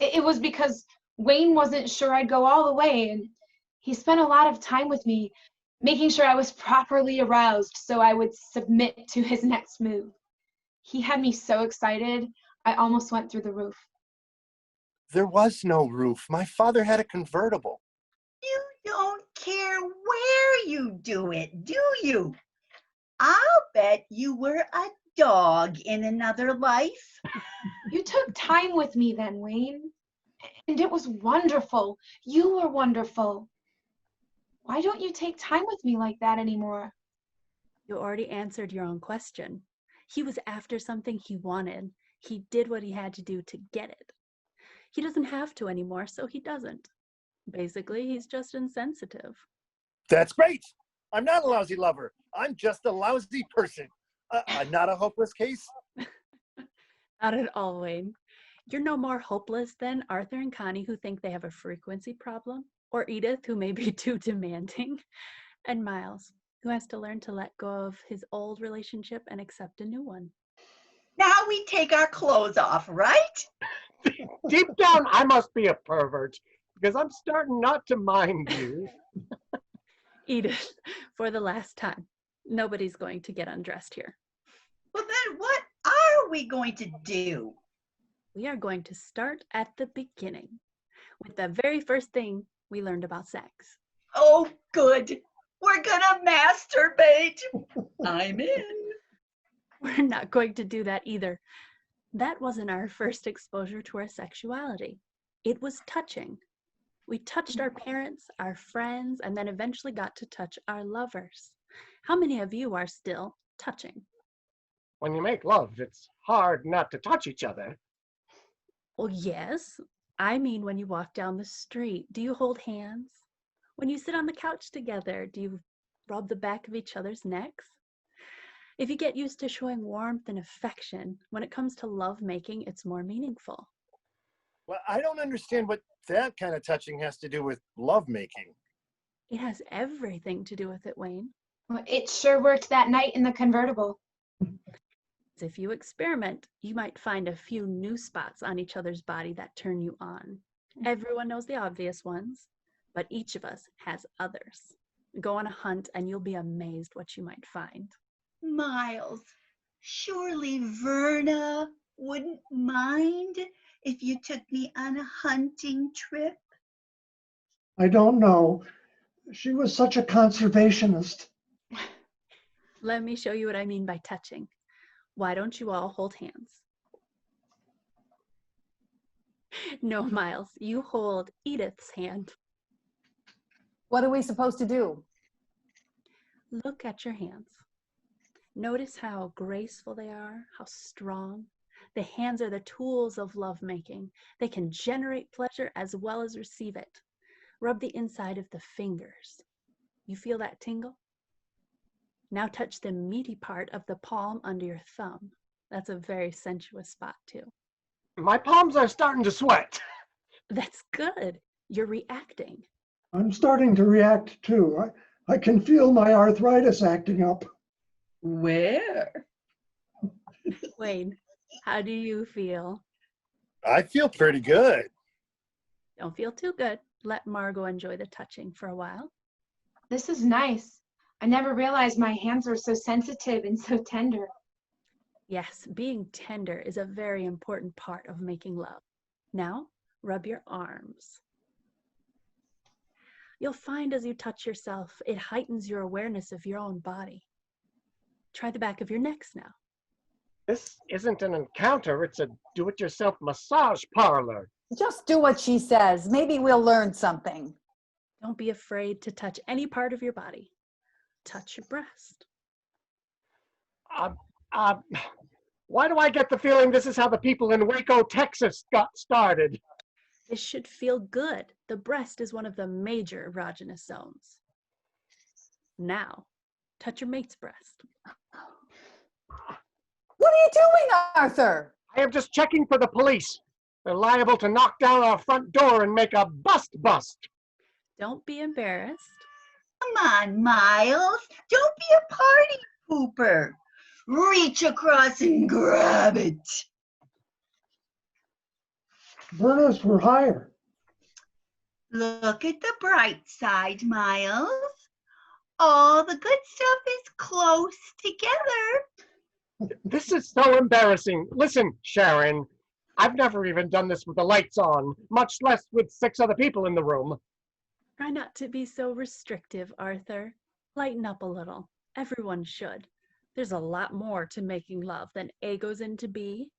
D: It was because Wayne wasn't sure I'd go all the way, and he spent a lot of time with me, making sure I was properly aroused so I would submit to his next move. He had me so excited, I almost went through the roof.
C: There was no roof. My father had a convertible.
F: You don't care where you do it, do you? I'll bet you were a dog in another life.
D: You took time with me then, Wayne. And it was wonderful. You were wonderful. Why don't you take time with me like that anymore?
E: You already answered your own question. He was after something he wanted. He did what he had to do to get it. He doesn't have to anymore, so he doesn't. Basically, he's just insensitive.
C: That's great. I'm not a lousy lover. I'm just a lousy person. I'm not a hopeless case.
E: Not at all, Wayne. You're no more hopeless than Arthur and Connie, who think they have a frequency problem, or Edith, who may be too demanding, and Miles, who has to learn to let go of his old relationship and accept a new one.
F: Now we take our clothes off, right?
A: Deep down, I must be a pervert because I'm starting not to mind you.
E: Edith, for the last time, nobody's going to get undressed here.
F: Well, then what are we going to do?
E: We are going to start at the beginning with the very first thing we learned about sex.
F: Oh, good. We're gonna masturbate. I'm in.
E: We're not going to do that either. That wasn't our first exposure to our sexuality. It was touching. We touched our parents, our friends, and then eventually got to touch our lovers. How many of you are still touching?
A: When you make love, it's hard not to touch each other.
E: Well, yes. I mean, when you walk down the street, do you hold hands? When you sit on the couch together, do you rub the back of each other's necks? If you get used to showing warmth and affection, when it comes to lovemaking, it's more meaningful.
C: Well, I don't understand what that kind of touching has to do with lovemaking.
E: It has everything to do with it, Wayne.
D: Well, it sure worked that night in the convertible.
E: If you experiment, you might find a few new spots on each other's body that turn you on. Everyone knows the obvious ones, but each of us has others. Go on a hunt and you'll be amazed what you might find.
F: Miles, surely Verna wouldn't mind if you took me on a hunting trip.
G: I don't know. She was such a conservationist.
E: Let me show you what I mean by touching. Why don't you all hold hands? No, Miles, you hold Edith's hand.
B: What are we supposed to do?
E: Look at your hands. Notice how graceful they are, how strong. The hands are the tools of lovemaking. They can generate pleasure as well as receive it. Rub the inside of the fingers. You feel that tingle? Now touch the meaty part of the palm under your thumb. That's a very sensuous spot too.
A: My palms are starting to sweat.
E: That's good. You're reacting.
G: I'm starting to react too. I can feel my arthritis acting up.
H: Where?
E: Wayne, how do you feel?
C: I feel pretty good.
E: Don't feel too good. Let Margo enjoy the touching for a while.
D: This is nice. I never realized my hands were so sensitive and so tender.
E: Yes, being tender is a very important part of making love. Now, rub your arms. You'll find as you touch yourself, it heightens your awareness of your own body. Try the back of your necks now.
A: This isn't an encounter, it's a do-it-yourself massage parlor.
B: Just do what she says. Maybe we'll learn something.
E: Don't be afraid to touch any part of your body. Touch your breast.
A: Why do I get the feeling this is how the people in Waco, Texas got started?
E: This should feel good. The breast is one of the major erogenous zones. Now, touch your mate's breast.
B: What are you doing, Arthur?
A: I am just checking for the police. They're liable to knock down our front door and make a bust.
E: Don't be embarrassed.
F: Come on, Miles. Don't be a party pooper. Reach across and grab it.
G: Verna's were higher.
F: Look at the bright side, Miles. All the good stuff is close together.
A: This is so embarrassing. Listen, Sharon, I've never even done this with the lights on, much less with 6 other people in the room.
E: Try not to be so restrictive, Arthur. Lighten up a little. Everyone should. There's a lot more to making love than A goes into B.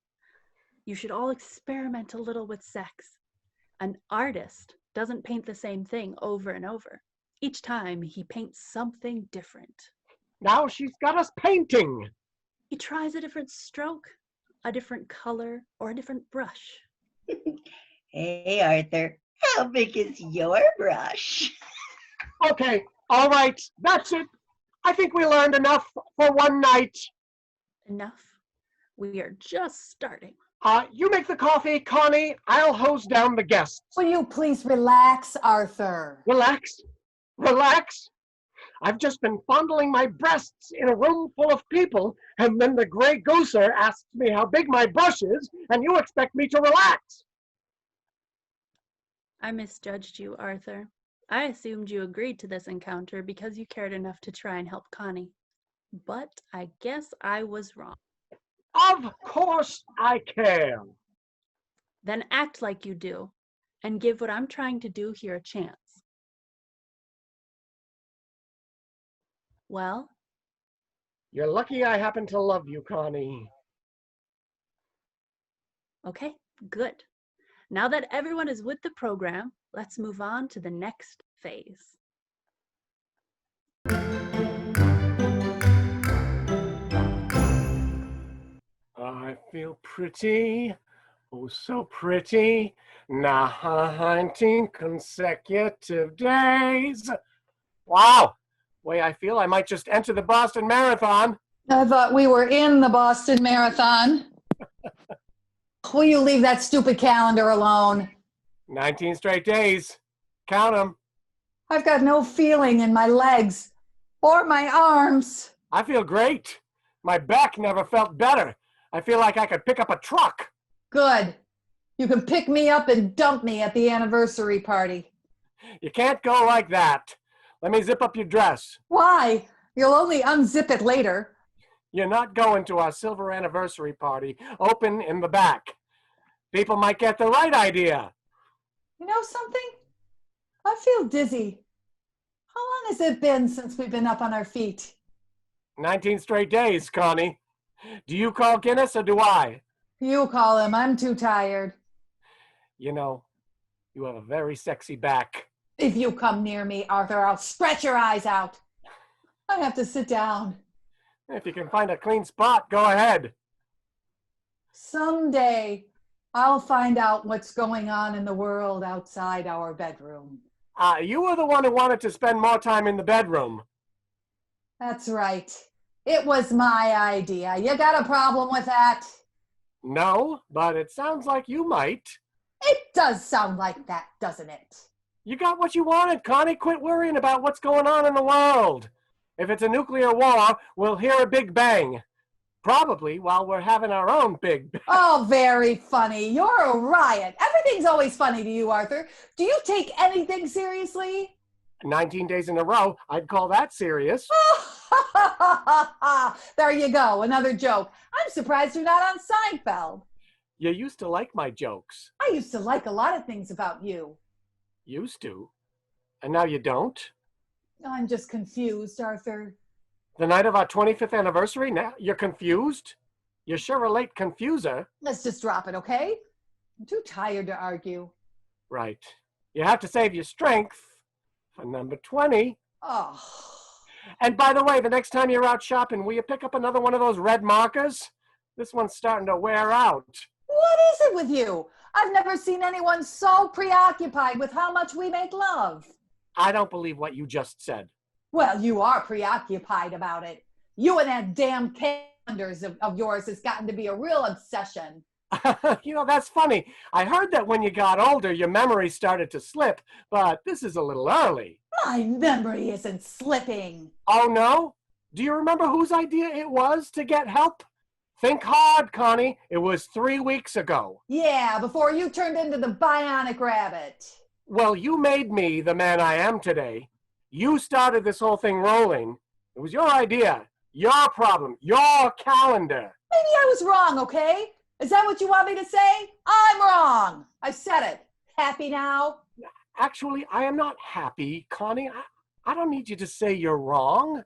E: You should all experiment a little with sex. An artist doesn't paint the same thing over and over. Each time he paints something different.
A: Now she's got us painting.
E: He tries a different stroke, a different color, or a different brush.
F: Hey, Arthur, how big is your brush?
A: Okay, all right, that's it. I think we learned enough for one night.
E: Enough. We are just starting.
A: You make the coffee, Connie. I'll hose down the guests.
B: Will you please relax, Arthur?
A: Relax. Relax. I've just been fondling my breasts in a room full of people, and then the gray gooser asks me how big my brush is, and you expect me to relax.
E: I misjudged you, Arthur. I assumed you agreed to this encounter because you cared enough to try and help Connie. But I guess I was wrong.
A: Of course I can.
E: Then act like you do, and give what I'm trying to do here a chance. Well?
A: You're lucky I happen to love you, Connie.
E: Okay, good. Now that everyone is with the program, let's move on to the next phase.
A: I feel pretty, oh so pretty, 19 consecutive days. Wow, way I feel I might just enter the Boston Marathon.
B: I thought we were in the Boston Marathon. Will you leave that stupid calendar alone?
A: 19 straight days. Count them.
B: I've got no feeling in my legs or my arms.
A: I feel great. My back never felt better. I feel like I could pick up a truck.
B: Good. You can pick me up and dump me at the anniversary party.
A: You can't go like that. Let me zip up your dress.
B: Why? You'll only unzip it later.
A: You're not going to our silver anniversary party, open in the back. People might get the right idea.
B: You know something? I feel dizzy. How long has it been since we've been up on our feet?
A: 19 straight days, Connie. Do you call Guinness or do I?
B: You call him. I'm too tired.
A: You know, you have a very sexy back.
B: If you come near me, Arthur, I'll stretch your eyes out. I have to sit down.
A: If you can find a clean spot, go ahead.
B: Someday, I'll find out what's going on in the world outside our bedroom.
A: You were the one who wanted to spend more time in the bedroom.
B: That's right. It was my idea. You got a problem with that?
A: No, but it sounds like you might.
B: It does sound like that, doesn't it?
A: You got what you wanted, Connie. Quit worrying about what's going on in the world. If it's a nuclear war, we'll hear a big bang. Probably while we're having our own big bang.
B: Oh, very funny. You're a riot. Everything's always funny to you, Arthur. Do you take anything seriously?
A: 19 days in a row, I'd call that serious.
B: There you go, another joke. I'm surprised you're not on Seinfeld.
A: You used to like my jokes.
B: I used to like a lot of things about you.
A: Used to? And now you don't?
B: I'm just confused, Arthur.
A: The night of our 25th anniversary, now you're confused? You're sure a late confuser.
B: Let's just drop it, okay? I'm too tired to argue.
A: Right. You have to save your strength for number 20.
B: Oh.
A: And by the way, the next time you're out shopping, will you pick up another one of those red markers? This one's starting to wear out.
B: What is it with you? I've never seen anyone so preoccupied with how much we make love.
A: I don't believe what you just said.
B: Well, you are preoccupied about it. You and that damn calendars of yours has gotten to be a real obsession.
A: You know, that's funny. I heard that when you got older, your memory started to slip, but this is a little early.
B: My memory isn't slipping.
A: Oh, no? Do you remember whose idea it was to get help? Think hard, Connie. It was 3 weeks ago.
B: Yeah, before you turned into the bionic rabbit.
A: Well, you made me the man I am today. You started this whole thing rolling. It was your idea, your problem, your calendar.
B: Maybe I was wrong, okay? Is that what you want me to say? I'm wrong. I said it. Happy now?
A: Actually, I am not happy, Connie. I don't need you to say you're wrong.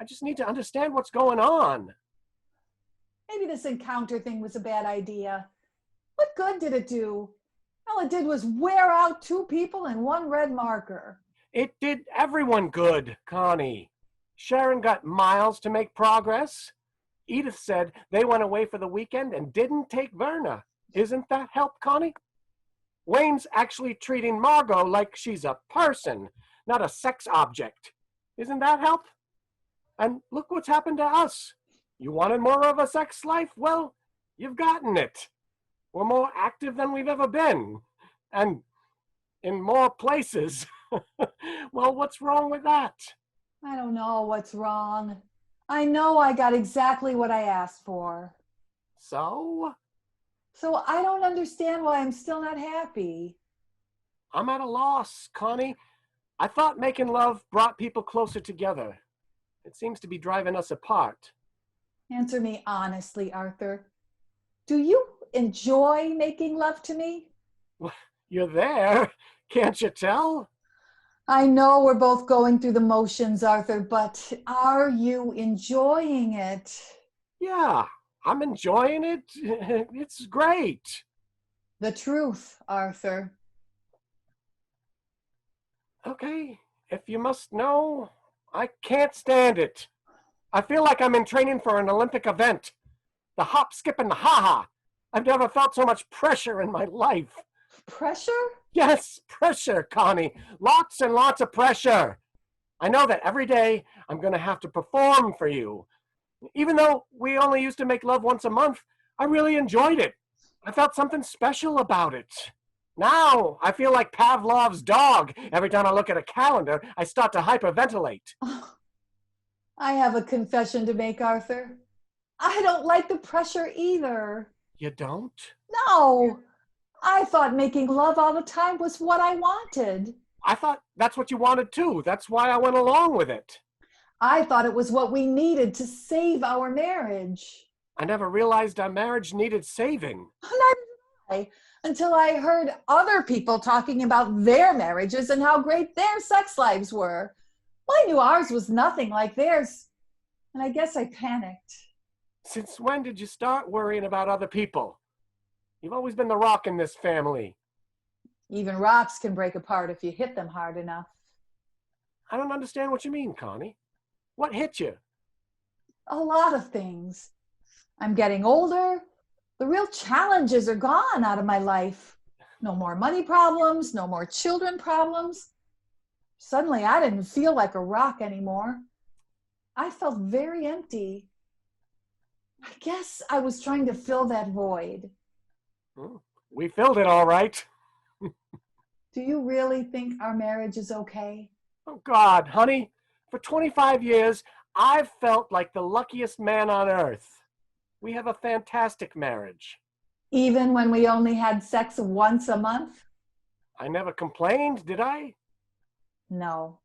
A: I just need to understand what's going on.
B: Maybe this encounter thing was a bad idea. What good did it do? All it did was wear out 2 people and 1 red marker.
A: It did everyone good, Connie. Sharon got miles to make progress. Edith said they went away for the weekend and didn't take Verna. Isn't that help, Connie? Wayne's actually treating Margo like she's a person, not a sex object. Isn't that help? And look what's happened to us. You wanted more of a sex life? Well, you've gotten it. We're more active than we've ever been. And in more places. Well, what's wrong with that?
B: I don't know what's wrong. I know I got exactly what I asked for.
A: So?
B: So I don't understand why I'm still not happy.
A: I'm at a loss, Connie. I thought making love brought people closer together. It seems to be driving us apart.
B: Answer me honestly, Arthur. Do you enjoy making love to me?
A: You're there. Can't you tell?
B: I know we're both going through the motions, Arthur, but are you enjoying it?
A: Yeah, I'm enjoying it. It's great.
B: The truth, Arthur.
A: Okay, if you must know, I can't stand it. I feel like I'm in training for an Olympic event. The hop, skip, and the ha-ha. I've never felt so much pressure in my life.
B: Pressure?
A: Yes, pressure, Connie. Lots and lots of pressure. I know that every day I'm going to have to perform for you. Even though we only used to make love once a month, I really enjoyed it. I felt something special about it. Now, I feel like Pavlov's dog. Every time I look at a calendar, I start to hyperventilate.
B: I have a confession to make, Arthur. I don't like the pressure either.
A: You don't?
B: No, I thought making love all the time was what I wanted.
A: I thought that's what you wanted too. That's why I went along with it.
B: I thought it was what we needed to save our marriage.
A: I never realized our marriage needed saving.
B: Neither did I, until I heard other people talking about their marriages and how great their sex lives were. I knew ours was nothing like theirs, and I guess I panicked.
A: Since when did you start worrying about other people? You've always been the rock in this family.
B: Even rocks can break apart if you hit them hard enough.
A: I don't understand what you mean, Connie. What hit you?
B: A lot of things. I'm getting older. The real challenges are gone out of my life. No more money problems, no more children problems. Suddenly, I didn't feel like a rock anymore. I felt very empty. I guess I was trying to fill that void.
A: We filled it all right.
B: Do you really think our marriage is okay?
A: Oh, God, honey. For 25 years, I've felt like the luckiest man on earth. We have a fantastic marriage.
B: Even when we only had sex once a month?
A: I never complained, did I?
B: No.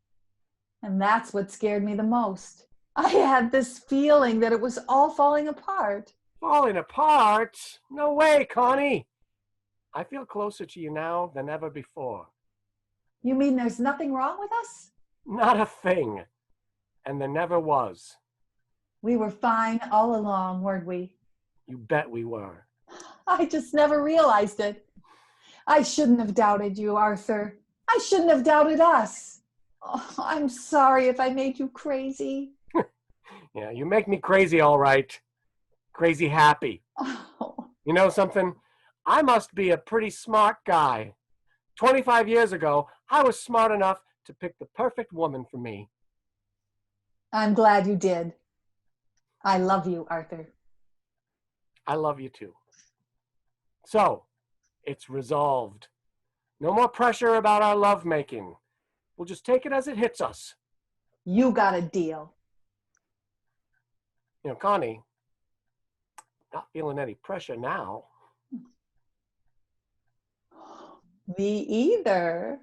B: And that's what scared me the most. I had this feeling that it was all falling apart.
A: Falling apart? No way, Connie. I feel closer to you now than ever before.
B: You mean there's nothing wrong with us?
A: Not a thing. And there never was.
B: We were fine all along, weren't we?
A: You bet we were.
B: I just never realized it. I shouldn't have doubted you, Arthur. I shouldn't have doubted us. Oh, I'm sorry if I made you crazy.
A: Yeah, you make me crazy, all right. Crazy happy.
B: Oh,
A: You know something? I must be a pretty smart guy. 25 years ago, I was smart enough to pick the perfect woman for me.
B: I'm glad you did. I love you, Arthur.
A: I love you too. So, it's resolved. No more pressure about our lovemaking. We'll just take it as it hits us.
B: You got a deal.
A: You know, Connie, not feeling any pressure now.
B: Me either.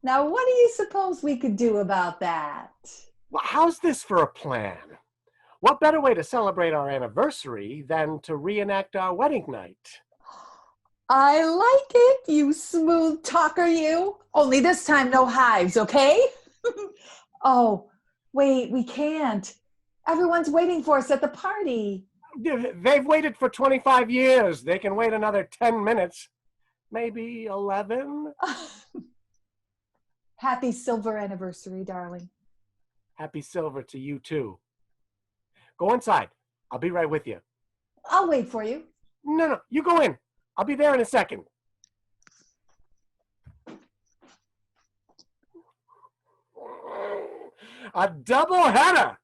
B: Now, what do you suppose we could do about that?
A: Well, how's this for a plan? What better way to celebrate our anniversary than to reenact our wedding night?
B: I like it, you smooth talker, you. Only this time, no hives, okay? Oh, wait, we can't. Everyone's waiting for us at the party.
A: They've waited for 25 years. They can wait another 10 minutes. Maybe 11?
B: Happy silver anniversary, darling.
A: Happy silver to you, too. Go inside. I'll be right with you.
B: I'll wait for you.
A: No, you go in. I'll be there in a second. A double header.